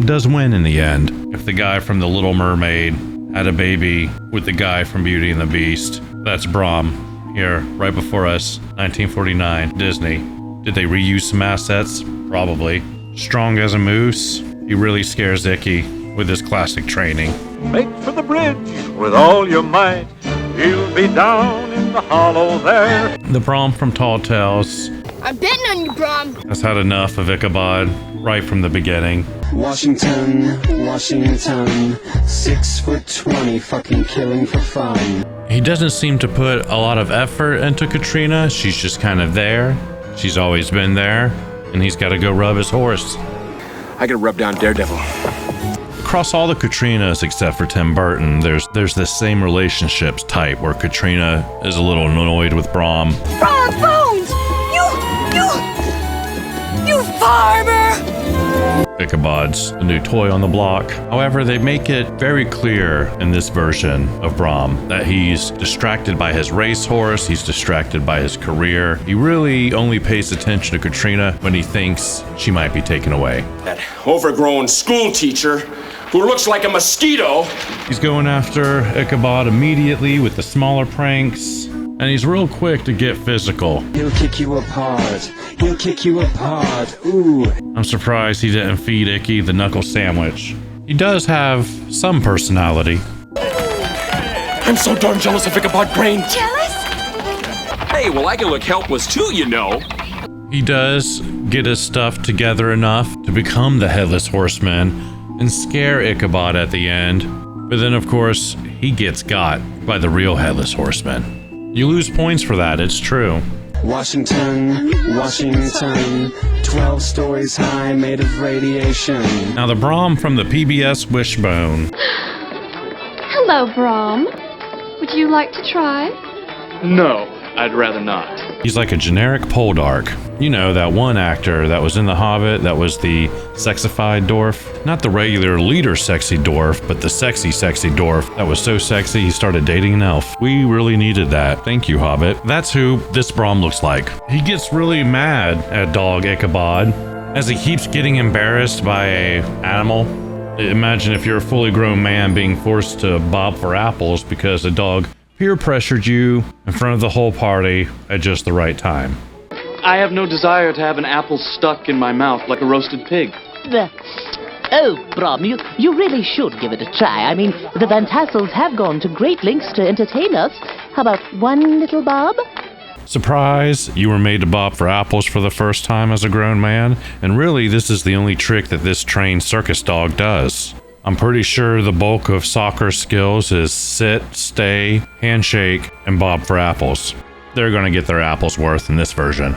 does win in the end. If the guy from The Little Mermaid had a baby with the guy from Beauty and the Beast, that's Brom here, right before us, 1949, Disney. Did they reuse some assets? Probably. Strong as a moose, he really scares Icky with his classic training. Make for the bridge with all your might. He'll be down in the hollow there. The Brom from Tall Tales. I'm betting on you, Brom. Has had enough of Ichabod right from the beginning. Washington, 6'20", fucking killing for fun. He doesn't seem to put a lot of effort into Katrina. She's just kind of there. She's always been there, and he's got to go rub his horse. I gotta rub down Daredevil. Across all the Katrinas except for Tim Burton, there's this same relationships type where Katrina is a little annoyed with Brom. Brom Bones! You farmer! Ichabod's the new toy on the block. However, they make it very clear in this version of Brom that he's distracted by his racehorse, he's distracted by his career. He really only pays attention to Katrina when he thinks she might be taken away. That overgrown school teacher who looks like a mosquito. He's going after Ichabod immediately with the smaller pranks, and he's real quick to get physical. He'll kick you apart. He'll kick you apart. Ooh. I'm surprised he didn't feed Icky the knuckle sandwich. He does have some personality. I'm so darn jealous of Ichabod Crane. Jealous? Hey, well, I can look helpless too, you know. He does get his stuff together enough to become the Headless Horseman and scare Ichabod at the end. But then, of course, he gets got by the real Headless Horseman. You lose points for that, it's true. Washington, 12 stories high, made of radiation. Now the Brom from the PBS Wishbone. Hello, Brom. Would you like to try? No, I'd rather not. He's like a generic Poldark. You know, that one actor that was in The Hobbit that was the sexified dwarf? Not the regular leader sexy dwarf, but the sexy dwarf that was so sexy he started dating an elf. We really needed that. Thank you, Hobbit. That's who this Brom looks like. He gets really mad at dog Ichabod as he keeps getting embarrassed by an animal. Imagine if you're a fully grown man being forced to bob for apples because a dog peer pressured you in front of the whole party at just the right time. I have no desire to have an apple stuck in my mouth like a roasted pig. Oh, Brom, you really should give it a try. I mean, the Van Tassels have gone to great lengths to entertain us. How about one little bob? Surprise! You were made to bob for apples for the first time as a grown man, and really this is the only trick that this trained circus dog does. I'm pretty sure the bulk of soccer skills is sit, stay, handshake, and bob for apples. They're gonna get their apples worth in this version.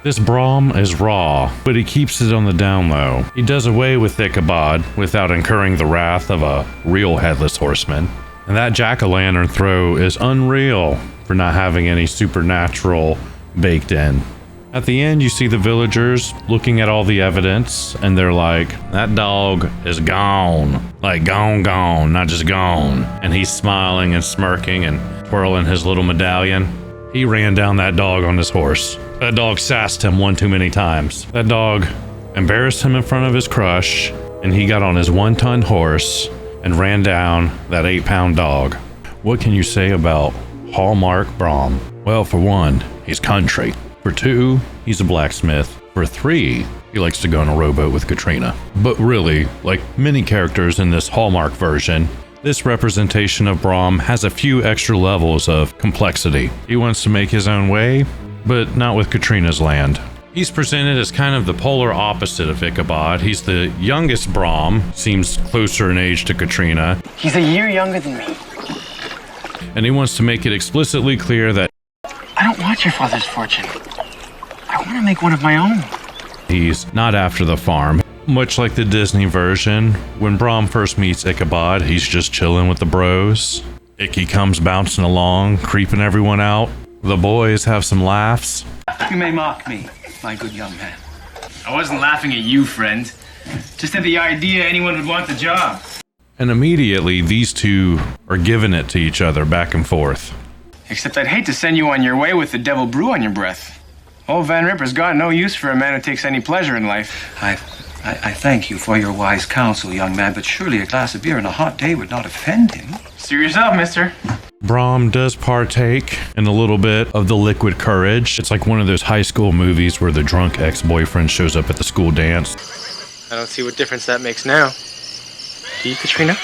This Brom is raw, but he keeps it on the down low. He does away with Ichabod without incurring the wrath of a real Headless Horseman. And that jack-o'-lantern throw is unreal for not having any supernatural baked in. At the end, you see the villagers looking at all the evidence, and they're like, that dog is gone. Like gone, not just gone. And he's smiling and smirking and twirling his little medallion. He ran down that dog on his horse. That dog sassed him one too many times. That dog embarrassed him in front of his crush, and he got on his 1-ton horse and ran down that 8-pound dog. What can you say about Hallmark Brom? Well, for one, he's country. For two, he's a blacksmith. For three, he likes to go on a rowboat with Katrina. But really, like many characters in this Hallmark version, this representation of Brom has a few extra levels of complexity. He wants to make his own way, but not with Katrina's land. He's presented as kind of the polar opposite of Ichabod. He's the youngest Brom, seems closer in age to Katrina. He's a year younger than me. And he wants to make it explicitly clear that I don't want your father's fortune. I want to make one of my own. He's not after the farm. Much like the Disney version, when Brom first meets Ichabod, he's just chilling with the bros. Icky comes bouncing along, creeping everyone out. The boys have some laughs. You may mock me, my good young man. I wasn't laughing at you, friend. Just at the idea anyone would want the job. And immediately, these two are giving it to each other back and forth. Except I'd hate to send you on your way with the devil brew on your breath. Old Van Ripper's got no use for a man who takes any pleasure in life. I thank you for your wise counsel, young man, but surely a glass of beer on a hot day would not offend him. Suit yourself, mister. Brom does partake in a little bit of the liquid courage. It's like one of those high school movies where the drunk ex-boyfriend shows up at the school dance. I don't see what difference that makes now. Do you, Katrina?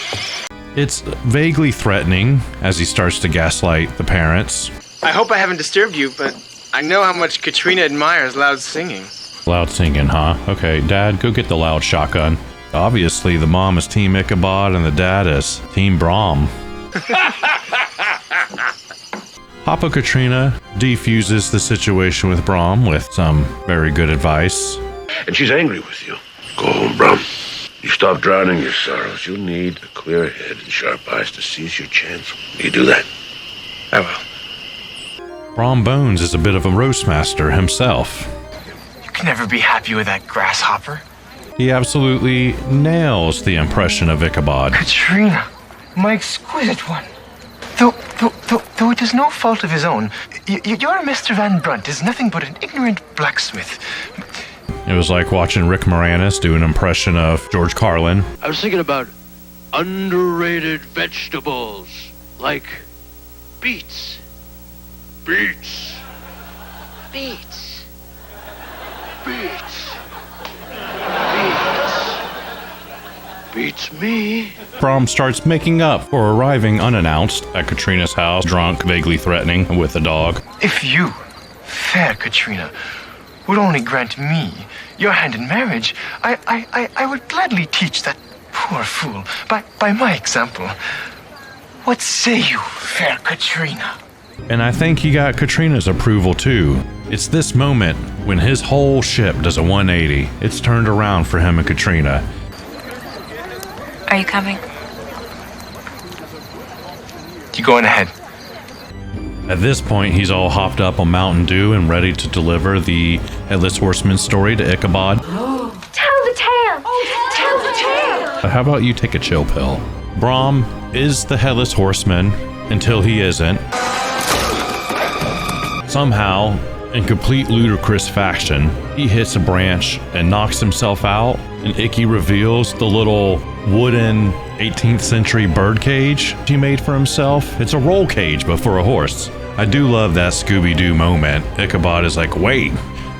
It's vaguely threatening as he starts to gaslight the parents. I hope I haven't disturbed you, but I know how much Katrina admires loud singing. Loud singing, huh? Okay, Dad, go get the loud shotgun. Obviously, the mom is Team Ichabod and the dad is Team Brom. Papa Katrina defuses the situation with Brom with some very good advice. And she's angry with you. Go home, Brom. You stop drowning your sorrows. You need a clear head and sharp eyes to seize your chance. You do that? I will. Brom Bones is a bit of a roast master himself. You can never be happy with that grasshopper. He absolutely nails the impression of Ichabod. Katrina, my exquisite one. Though it is no fault of his own, your Mr. Van Brunt is nothing but an ignorant blacksmith. It was like watching Rick Moranis do an impression of George Carlin. I was thinking about underrated vegetables, like beets. Beets. Beets. Beets. Beats me. Brom starts making up for arriving unannounced at Katrina's house, drunk, vaguely threatening, with a dog. If you, fair Katrina, would only grant me your hand in marriage, I would gladly teach that poor fool by my example. What say you, fair Katrina? And I think he got Katrina's approval too. It's this moment when his whole ship does a 180. It's turned around for him and Katrina. Are you coming? You going ahead? At this point, he's all hopped up on Mountain Dew and ready to deliver the Headless Horseman story to Ichabod. Tell the tale! Tell the tale! How about you take a chill pill? Brom is the Headless Horseman until he isn't. Somehow, in complete ludicrous fashion, he hits a branch and knocks himself out, and Icky reveals the little wooden 18th century bird cage he made for himself. It's a roll cage, but for a horse. I do love that Scooby-Doo moment. Ichabod is like, wait,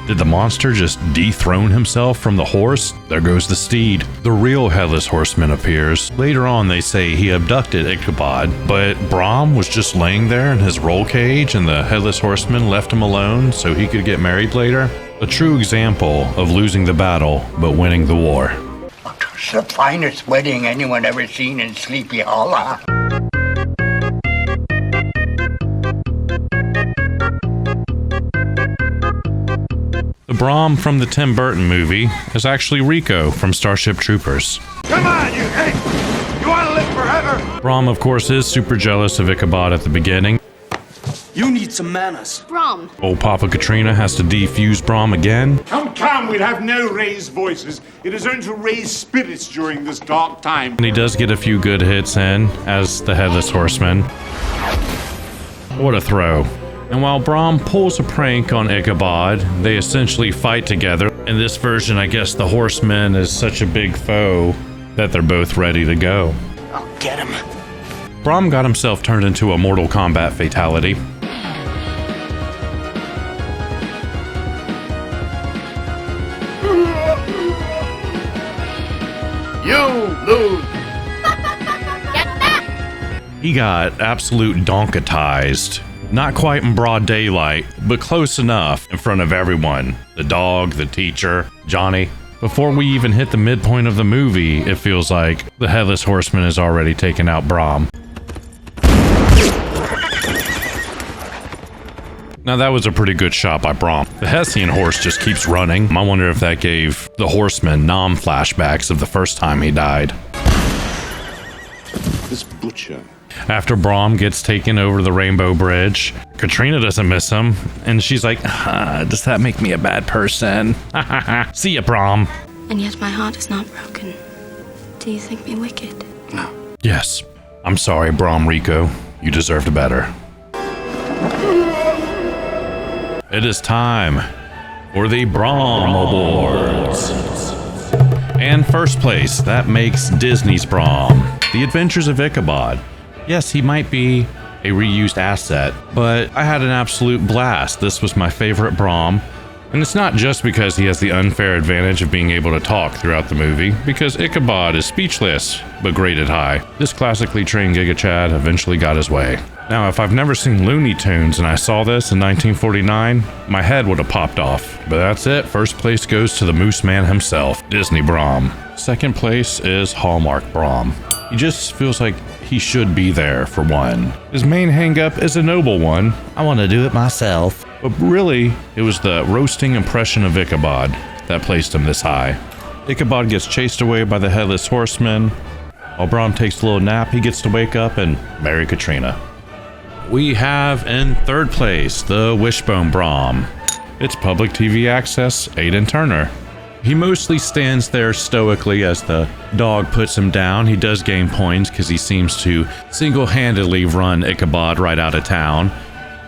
did the monster just dethrone himself from the horse? There goes the steed. The real Headless Horseman appears. Later on, they say he abducted Ichabod, but Brom was just laying there in his roll cage and the Headless Horseman left him alone so he could get married later. A true example of losing the battle, but winning the war. It's the finest wedding anyone ever seen in Sleepy Hollow. The Brom from the Tim Burton movie is actually Rico from Starship Troopers. Come on, you hey! You want to live forever? Brom, of course, is super jealous of Ichabod at the beginning. You need some manners. Brom. Old Papa Katrina has to defuse Brom again. Come, we'll have no raised voices. It is only to raise spirits during this dark time. And he does get a few good hits in as the Headless Horseman. What a throw. And while Brom pulls a prank on Ichabod, they essentially fight together. In this version, I guess the horseman is such a big foe that they're both ready to go. I'll get him. Brom got himself turned into a Mortal Kombat fatality. You lose. He got absolute donkatized. Not quite in broad daylight, but close enough in front of everyone. The dog, the teacher, Johnny. Before we even hit the midpoint of the movie, it feels like the Headless Horseman has already taken out Brom. Now that was a pretty good shot by Brom. The Hessian horse just keeps running. I wonder if that gave the horseman flashbacks of the first time he died. This butcher. After Brom gets taken over the Rainbow Bridge, Katrina doesn't miss him, and she's like, does that make me a bad person? See ya, Brom. And yet my heart is not broken. Do you think me wicked? No. Yes. I'm sorry, Brom Rico. You deserved better. It is time for the Brom Awards. And first place, that makes Disney's Brom. The Adventures of Ichabod. Yes, he might be a reused asset, but I had an absolute blast. This was my favorite Brom. And it's not just because he has the unfair advantage of being able to talk throughout the movie, because Ichabod is speechless, but graded high. This classically trained Giga Chad eventually got his way. Now, if I've never seen Looney Tunes and I saw this in 1949, my head would have popped off. But that's it. First place goes to the Moose Man himself, Disney Brom. Second place is Hallmark Brom. He just feels like he should be there for one. His main hang-up is a noble one. I want to do it myself. But really, it was the roasting impression of Ichabod that placed him this high. Ichabod gets chased away by the Headless Horsemen. While Brom takes a little nap, he gets to wake up and marry Katrina. We have in third place the Wishbone Brom. It's public TV access, Aidan Turner. He mostly stands there stoically as the dog puts him down. He does gain points because he seems to single-handedly run Ichabod right out of town.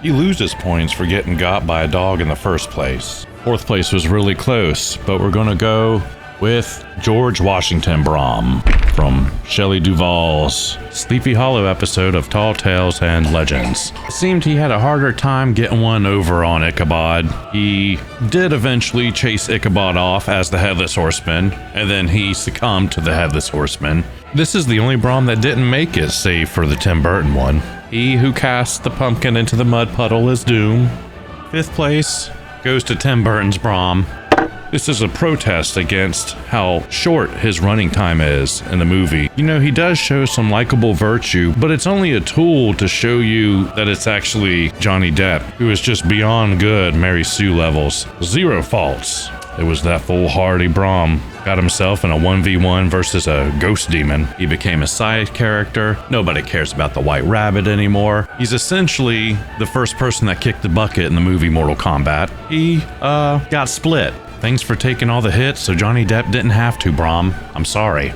He loses points for getting got by a dog in the first place. Fourth place was really close, but we're gonna go with George Washington Brom from Shelley Duvall's Sleepy Hollow episode of Tall Tales and Legends. It seemed he had a harder time getting one over on Ichabod. He did eventually chase Ichabod off as the Headless Horseman, and then he succumbed to the Headless Horseman. This is the only Brom that didn't make it, save for the Tim Burton one. He who cast the pumpkin into the mud puddle is doomed. Fifth place goes to Tim Burton's Brom. This is a protest against how short his running time is in the movie. You know, he does show some likable virtue, but it's only a tool to show you that it's actually Johnny Depp, who is just beyond good Mary Sue levels. Zero faults. It was that foolhardy Brom. Got himself in a 1v1 versus a ghost demon. He became a side character. Nobody cares about the White Rabbit anymore. He's essentially the first person that kicked the bucket in the movie Mortal Kombat. He, got split. Thanks for taking all the hits so Johnny Depp didn't have to, Brom. I'm sorry.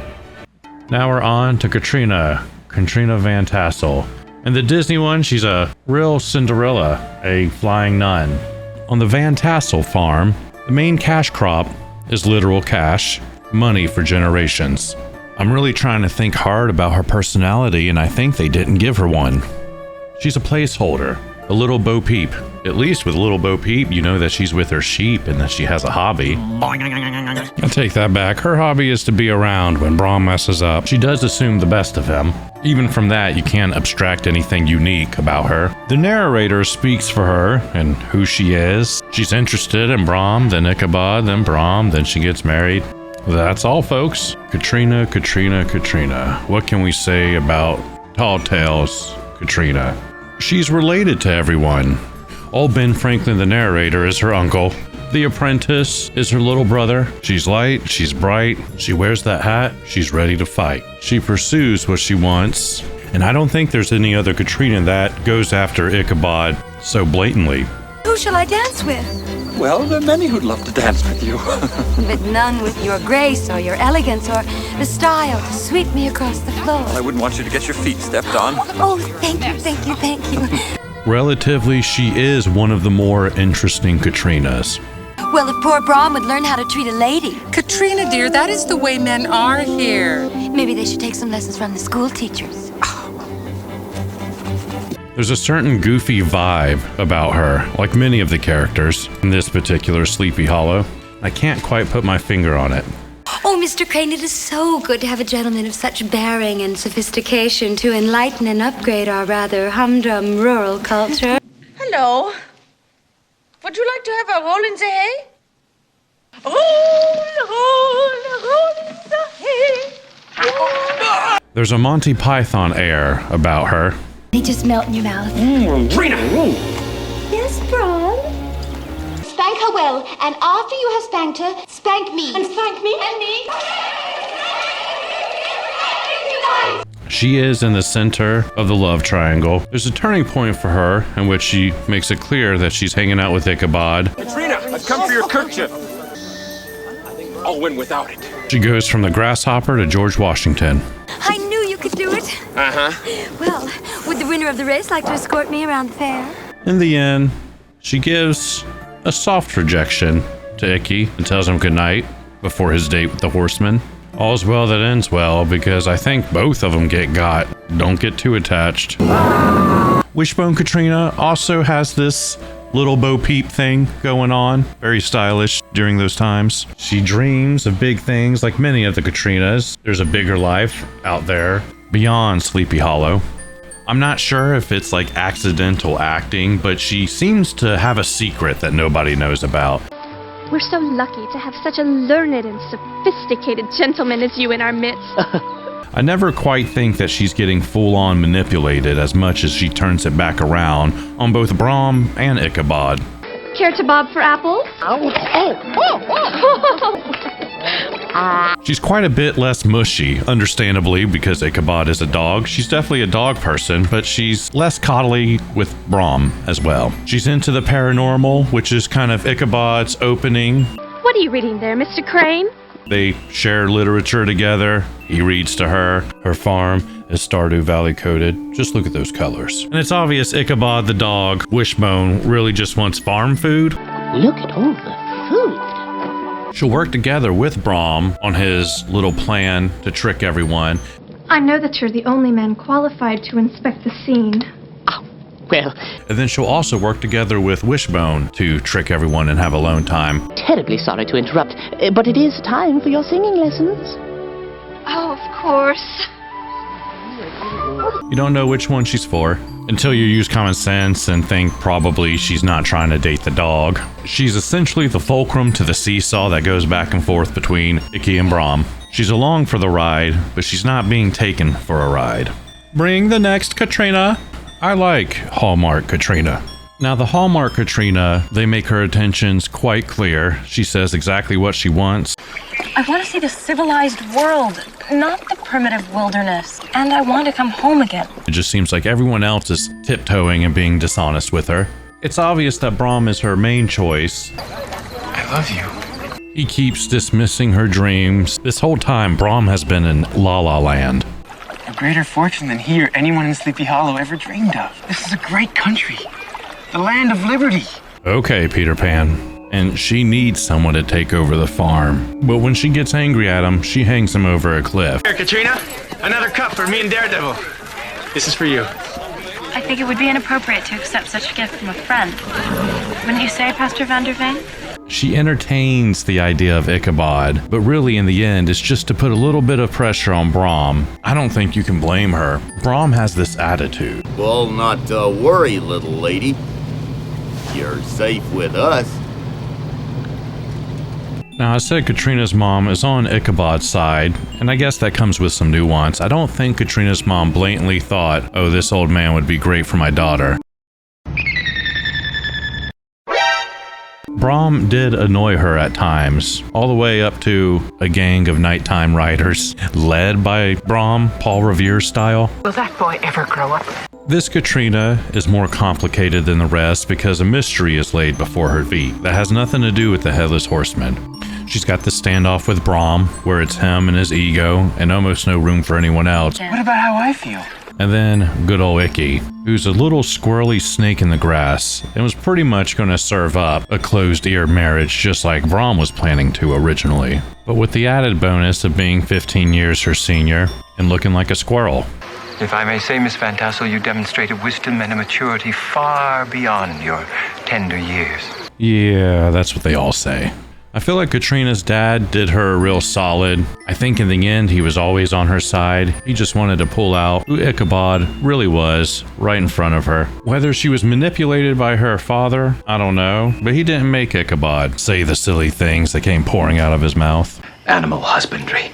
Now we're on to Katrina Van Tassel. In the Disney one, she's a real Cinderella, a flying nun. On the Van Tassel farm, the main cash crop is literal cash, money for generations. I'm really trying to think hard about her personality, and I think they didn't give her one. She's a placeholder, a little Bo Peep. At least with little Bo Peep, you know that she's with her sheep and that she has a hobby. I take that back. Her hobby is to be around when Brom messes up. She does assume the best of him. Even from that, you can't abstract anything unique about her. The narrator speaks for her and who she is. She's interested in Brom, then Ichabod, then Brom, then she gets married. That's all, folks. Katrina. What can we say about Tall Tales Katrina? She's related to everyone. Old Ben Franklin, the narrator, is her uncle. The apprentice is her little brother. She's light, she's bright, she wears that hat, she's ready to fight. She pursues what she wants, and I don't think there's any other Katrina that goes after Ichabod so blatantly. Who shall I dance with? Well, there are many who'd love to dance with you. But none with your grace or your elegance or the style to sweep me across the floor. I wouldn't want you to get your feet stepped on. Oh, thank you. Relatively, she is one of the more interesting Katrinas. Well, if poor Brom would learn how to treat a lady. Katrina, dear, that is the way men are here. Maybe they should take some lessons from the school teachers. There's a certain goofy vibe about her, like many of the characters in this particular Sleepy Hollow. I can't quite put my finger on it. Oh, Mr. Crane, it is so good to have a gentleman of such bearing and sophistication to enlighten and upgrade our rather humdrum rural culture. Hello. Would you like to have a roll in the hay? Roll in the hay. There's a Monty Python air about her. They just melt in your mouth. Rena! Yes, Brom? Spank her well, and after you have spanked her, spank me. And spank me. And me. She is in the center of the love triangle. There's a turning point for her in which she makes it clear that she's hanging out with Ichabod. Katrina, I've come for your kerchief. I'll win without it. She goes from the grasshopper to George Washington. I knew you could do it. Well, would the winner of the race like to escort me around the fair? In the end, she gives a soft rejection to Icky and tells him goodnight before his date with the horseman. All's well that ends well, because I think both of them get got. Don't get too attached. Wishbone Katrina also has this little Bo Peep thing going on. Very stylish during those times. She dreams of big things like many of the Katrinas. There's a bigger life out there beyond Sleepy Hollow. I'm not sure if it's like accidental acting, but she seems to have a secret that nobody knows about. We're so lucky to have such a learned and sophisticated gentleman as you in our midst. I never quite think that she's getting full-on manipulated as much as she turns it back around on both Brom and Ichabod. Care to bob for apples? She's quite a bit less mushy, understandably, because Ichabod is a dog. She's definitely a dog person, but she's less coddly with Brom as well. She's into the paranormal, which is kind of Ichabod's opening. What are you reading there, Mr. Crane? They share literature together. He reads to her. Her farm is Stardew Valley coded. Just look at those colors. And it's obvious Ichabod the dog, Wishbone, really just wants farm food. Look at all the food. She'll work together with Brom on his little plan to trick everyone. I know that you're the only man qualified to inspect the scene. Well, And then she'll also work together with Wishbone to trick everyone and have alone time. terribly sorry to interrupt, but it is time for your singing lessons. Oh, of course. You don't know which one she's for until you use common sense and think probably she's not trying to date the dog. She's essentially the fulcrum to the seesaw that goes back and forth between Icky and Brom. She's along for the ride, but she's not being taken for a ride. Bring the next Katrina. I like Hallmark Katrina. Now the Hallmark Katrina, they make her intentions quite clear. She says exactly what she wants. I want to see the civilized world, not the primitive wilderness. And I want to come home again. It just seems like everyone else is tiptoeing and being dishonest with her. It's obvious that Brom is her main choice. I love you. He keeps dismissing her dreams. This whole time, Brom has been in La La Land. A greater fortune than he or anyone in Sleepy Hollow ever dreamed of. This is a great country. The land of liberty. Okay, Peter Pan. And she needs someone to take over the farm. But when she gets angry at him, she hangs him over a cliff. Here, Katrina. Another cup for me and Daredevil. This is for you. I think it would be inappropriate to accept such a gift from a friend. Wouldn't you say, Pastor Van der Veen? She entertains the idea of Ichabod, but really in the end, it's just to put a little bit of pressure on Brom. I don't think you can blame her. Brom has this attitude. Well, not to worry, little lady. You're safe with us. Now, I said Katrina's mom is on Ichabod's side, and I guess that comes with some nuance. I don't think Katrina's mom blatantly thought, oh, this old man would be great for my daughter. Brom did annoy her at times, all the way up to a gang of nighttime riders, led by Brom, Paul Revere style. Will that boy ever grow up? This Katrina is more complicated than the rest because a mystery is laid before her feet that has nothing to do with the Headless Horsemen. She's got the standoff with Brom, where it's him and his ego, and almost no room for anyone else. What about how I feel? And then good old Icky, who's a little squirrely snake in the grass, and was pretty much going to serve up a closed-ear marriage just like Brom was planning to originally, but with the added bonus of being 15 years her senior and looking like a squirrel. If I may say, Miss Van Tassel, you demonstrated wisdom and a maturity far beyond your tender years. Yeah, that's what they all say. I feel like Katrina's dad did her a real solid. I think in the end, he was always on her side. He just wanted to pull out who Ichabod really was right in front of her. Whether she was manipulated by her father, I don't know, but he didn't make Ichabod say the silly things that came pouring out of his mouth. Animal husbandry.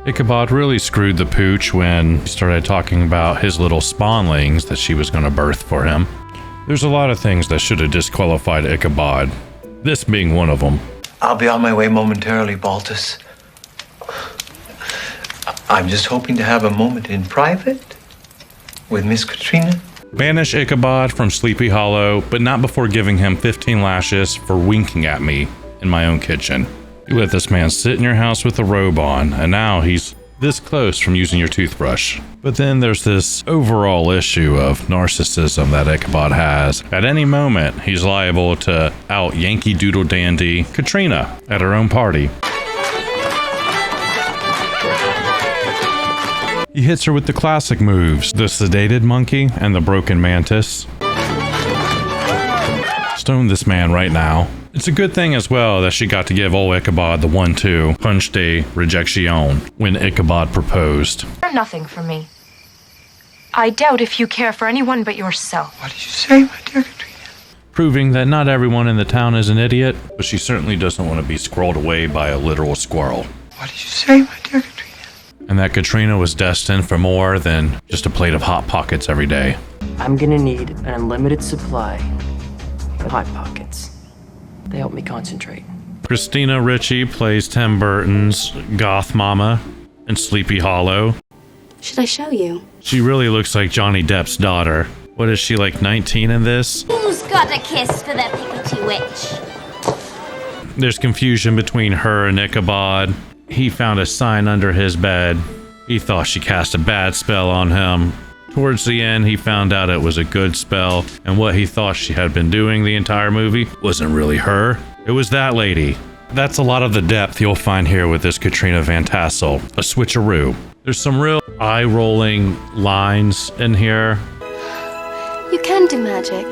Ichabod really screwed the pooch when he started talking about his little spawnlings that she was going to birth for him. There's a lot of things that should have disqualified Ichabod, this being one of them. I'll be on my way momentarily, Baltus. I'm just hoping to have a moment in private with Miss Katrina. Banish Ichabod from Sleepy Hollow, but not before giving him 15 lashes for winking at me in my own kitchen. You let this man sit in your house with a robe on, and now he's this close from using your toothbrush. But then there's this overall issue of narcissism that Ichabod has. At any moment, he's liable to out Yankee Doodle Dandy Katrina at her own party. He hits her with the classic moves, the sedated monkey and the broken mantis. Stone this man right now. It's a good thing as well that she got to give old Ichabod the 1-2 punch de rejection when Ichabod proposed. You're nothing for me. I doubt if you care for anyone but yourself. What did you say, my dear Katrina? Proving that not everyone in the town is an idiot, but she certainly doesn't want to be squirreled away by a literal squirrel. What did you say, my dear Katrina? And that Katrina was destined for more than just a plate of Hot Pockets every day. I'm gonna need an unlimited supply of Hot Pockets. They help me concentrate. Christina Ricci plays Tim Burton's goth mama in Sleepy Hollow. Should I show you? She really looks like Johnny Depp's daughter. What is she, like 19 in this? Who's got a kiss for the Pikachu witch? There's confusion between her and Ichabod. He found a sign under his bed. He thought she cast a bad spell on him. Towards the end, he found out it was a good spell, and what he thought she had been doing the entire movie wasn't really her. It was that lady. That's a lot of the depth you'll find here with this Katrina Van Tassel. A switcheroo. There's some real eye-rolling lines in here. You can do magic.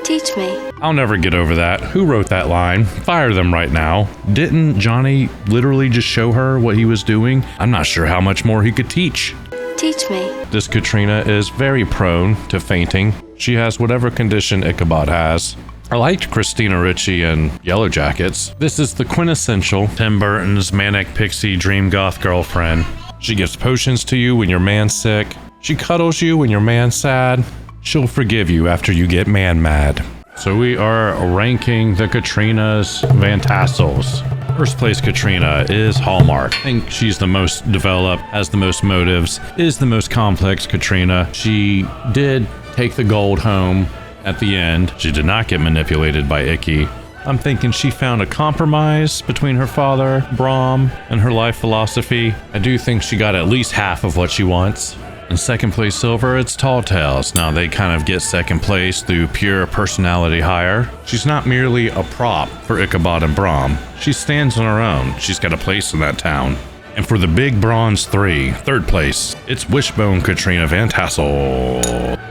Teach me. I'll never get over that. Who wrote that line? Fire them right now. Didn't Johnny literally just show her what he was doing? I'm not sure how much more he could teach. Teach me. This Katrina is very prone to fainting. She has whatever condition Ichabod has. I liked Christina Ricci in Yellow Jackets. This is the quintessential Tim Burton's manic pixie dream goth girlfriend. She gives potions to you when your man's sick. She cuddles you when your man's sad. She'll forgive you after you get man mad. So we are ranking the Katrinas Van Tassels. First place Katrina is Hallmark. I think she's the most developed, has the most motives, is the most complex Katrina. She did take the gold home at the end. She did not get manipulated by Icky. I'm thinking she found a compromise between her father, Brom, and her life philosophy. I do think she got at least half of what she wants. In second place silver, it's Tall Tales. Now they kind of get second place through pure personality hire. She's not merely a prop for Ichabod and Brom. She stands on her own. She's got a place in that town. And for the big bronze 3, third place, it's Wishbone Katrina Van Tassel.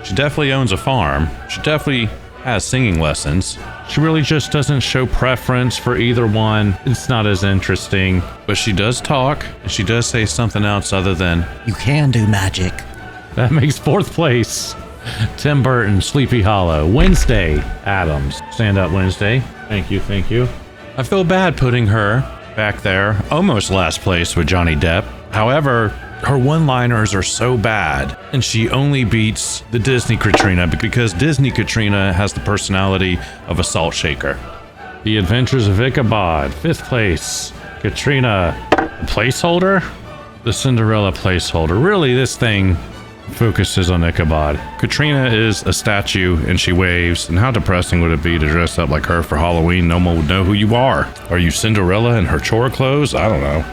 She definitely owns a farm. She definitely has singing lessons. She really just doesn't show preference for either one. It's not as interesting, but she does talk, and she does say something else other than, "You can do magic." That makes fourth place Tim Burton, Sleepy Hollow. Wednesday Addams, Stand Up Wednesday. Thank you, thank you. I feel bad putting her back there, almost last place with Johnny Depp. However, her one-liners are so bad, and she only beats the Disney Katrina because Disney Katrina has the personality of a salt shaker. The Adventures of Ichabod, fifth place. Katrina, a placeholder? The Cinderella placeholder. Really, this thing focuses on Ichabod. Katrina is a statue, and she waves, and how depressing would it be to dress up like her for Halloween? No one would know who you are. Are you Cinderella in her chore clothes? I don't know.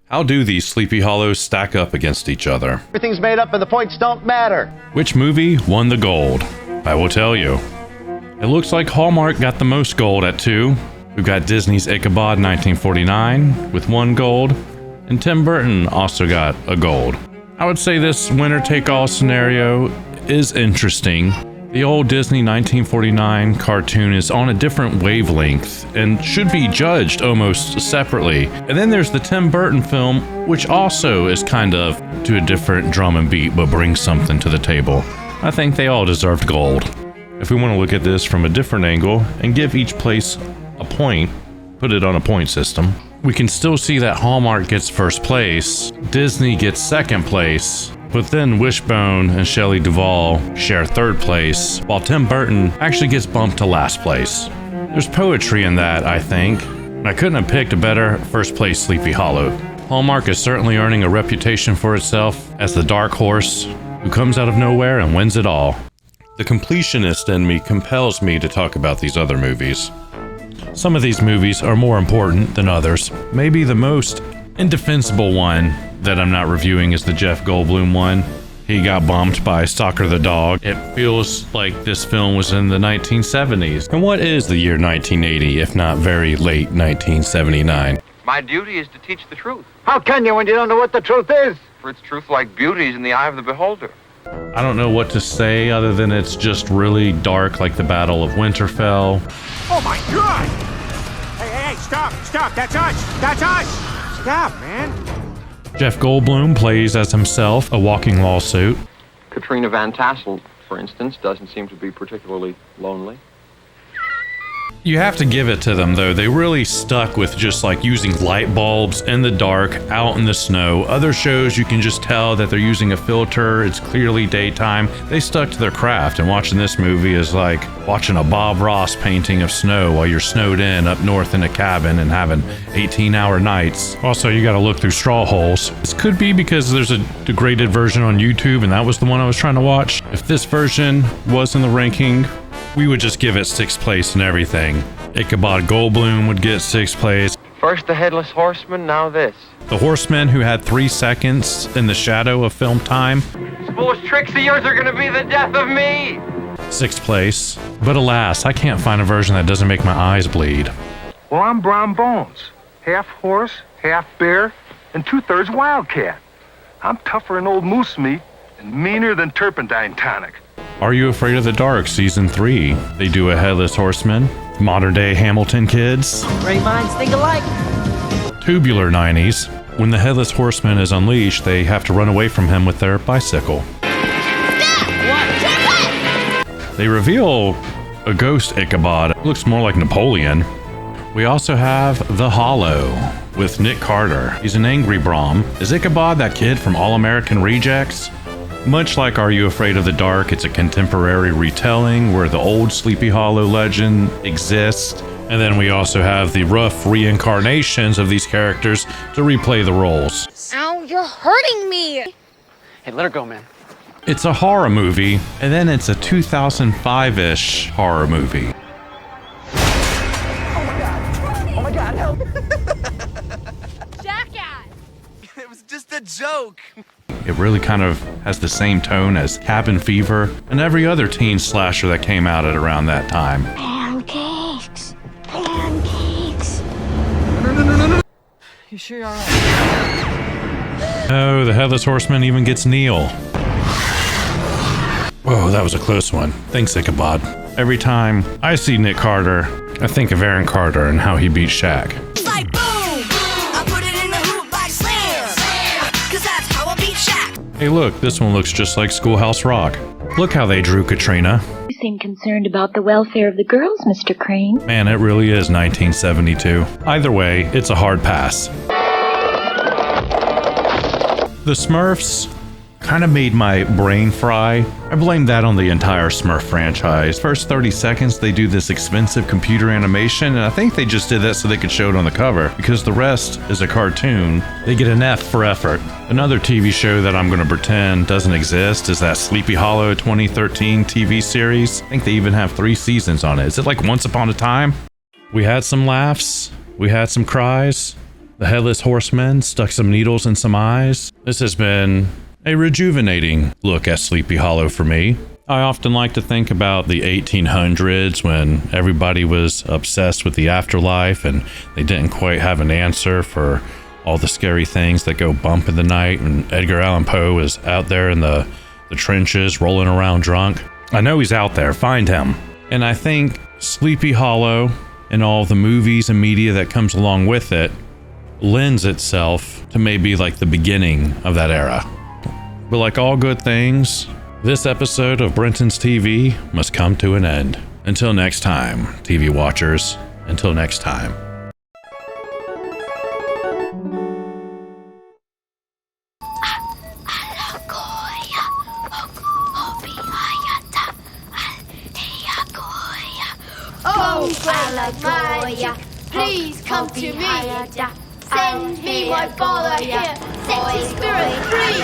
How do these Sleepy Hollows stack up against each other? Everything's made up and the points don't matter. Which movie won the gold? I will tell you. It looks like Hallmark got the most gold at 2. We've got Disney's Ichabod 1949 with 1 gold, and Tim Burton also got a gold. I would say this winner-take-all scenario is interesting. The old Disney 1949 cartoon is on a different wavelength and should be judged almost separately. And then there's the Tim Burton film, which also is kind of to a different drum and beat, but brings something to the table. I think they all deserved gold. If we want to look at this from a different angle and give each place a point, put it on a point system, we can still see that Hallmark gets first place, Disney gets second place, but then Wishbone and Shelley Duvall share third place, while Tim Burton actually gets bumped to last place. There's poetry in that, I think. I couldn't have picked a better first place Sleepy Hollow. Hallmark is certainly earning a reputation for itself as the dark horse who comes out of nowhere and wins it all. The completionist in me compels me to talk about these other movies. Some of these movies are more important than others. Maybe the most indefensible one that I'm not reviewing is the Jeff Goldblum one. He got bumped by Stalker the Dog. It feels like this film was in the 1970s. And what is the year 1980 if not very late 1979? My duty is to teach the truth. How can you when you don't know what the truth is? For its truth like beauty is in the eye of the beholder. I don't know what to say other than it's just really dark, like the Battle of Winterfell. Oh my God! Hey, stop! That's us! Stop, man! Jeff Goldblum plays as himself, a walking lawsuit. Katrina Van Tassel, for instance, doesn't seem to be particularly lonely. You have to give it to them though. They really stuck with just like using light bulbs in the dark, out in the snow. Other shows you can just tell that they're using a filter. It's clearly daytime. They stuck to their craft, and watching this movie is like watching a Bob Ross painting of snow while you're snowed in up north in a cabin and having 18-hour nights. Also, you gotta look through straw holes. This could be because there's a degraded version on YouTube and that was the one I was trying to watch. If this version was in the ranking, we would just give it 6th place and everything. Ichabod Goldblum would get 6th place. First the Headless Horsemen, now this. The Horsemen, who had 3 seconds in the shadow of film time. Those tricks of yours are gonna be the death of me! 6th place. But alas, I can't find a version that doesn't make my eyes bleed. Well, I'm Brom Bones. Half horse, half bear, and 2/3 wildcat. I'm tougher than old moose meat and meaner than turpentine tonic. Are You Afraid of the Dark Season 3? They do a Headless Horseman. Modern day Hamilton kids. Great minds think alike. Tubular 90s. When the Headless Horseman is unleashed, they have to run away from him with their bicycle. They reveal a ghost Ichabod. It looks more like Napoleon. We also have The Hollow with Nick Carter. He's an angry Brom. Is Ichabod that kid from All American Rejects? Much like Are You Afraid of the Dark, it's a contemporary retelling where the old Sleepy Hollow legend exists. And then we also have the rough reincarnations of these characters to replay the roles. Ow, you're hurting me! Hey, let her go, man. It's a horror movie, and then it's a 2005-ish horror movie. Oh my god, help! Jackass! It was just a joke. It really kind of has the same tone as Cabin Fever and every other teen slasher that came out at around that time. Pancakes! Pancakes! No. You sure you're alright? Oh, the Headless Horseman even gets Neil. Whoa, that was a close one. Thanks, Ichabod. Every time I see Nick Carter, I think of Aaron Carter and how he beat Shaq. Like boom, I put it in the hoop like slam, cause that's how I beat Shaq. Hey look, this one looks just like Schoolhouse Rock. Look how they drew Katrina. You seem concerned about the welfare of the girls, Mr. Crane. Man, it really is 1972. Either way, it's a hard pass. The Smurfs kind of made my brain fry. I blame that on the entire Smurf franchise. First 30 seconds, they do this expensive computer animation, and I think they just did that so they could show it on the cover, because the rest is a cartoon. They get an F for effort. Another TV show that I'm going to pretend doesn't exist is that Sleepy Hollow 2013 TV series. I think they even have 3 seasons on it. Is it like Once Upon a Time? We had some laughs. We had some cries. The Headless Horsemen stuck some needles in some eyes. This has been a rejuvenating look at Sleepy Hollow for me. I often like to think about the 1800s when everybody was obsessed with the afterlife and they didn't quite have an answer for all the scary things that go bump in the night, and Edgar Allan Poe is out there in the trenches rolling around drunk. I know he's out there, find him. And I think Sleepy Hollow and all the movies and media that comes along with it lends itself to maybe like the beginning of that era. But like all good things, this episode of Brenton's TV must come to an end. Until next time, TV watchers, until next time. Oh, Malagoya, please come to me. Send me my father here, set his spirit free.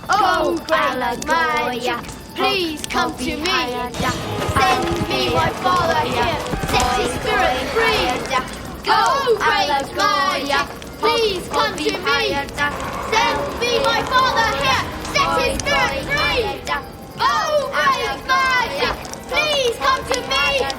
Oh, Malagoya, please come to me. Send me my father here, set his spirit free. Go, Malagoya, please come to me. Send me my father here, set his spirit free. Oh, Malagoya, please come to me.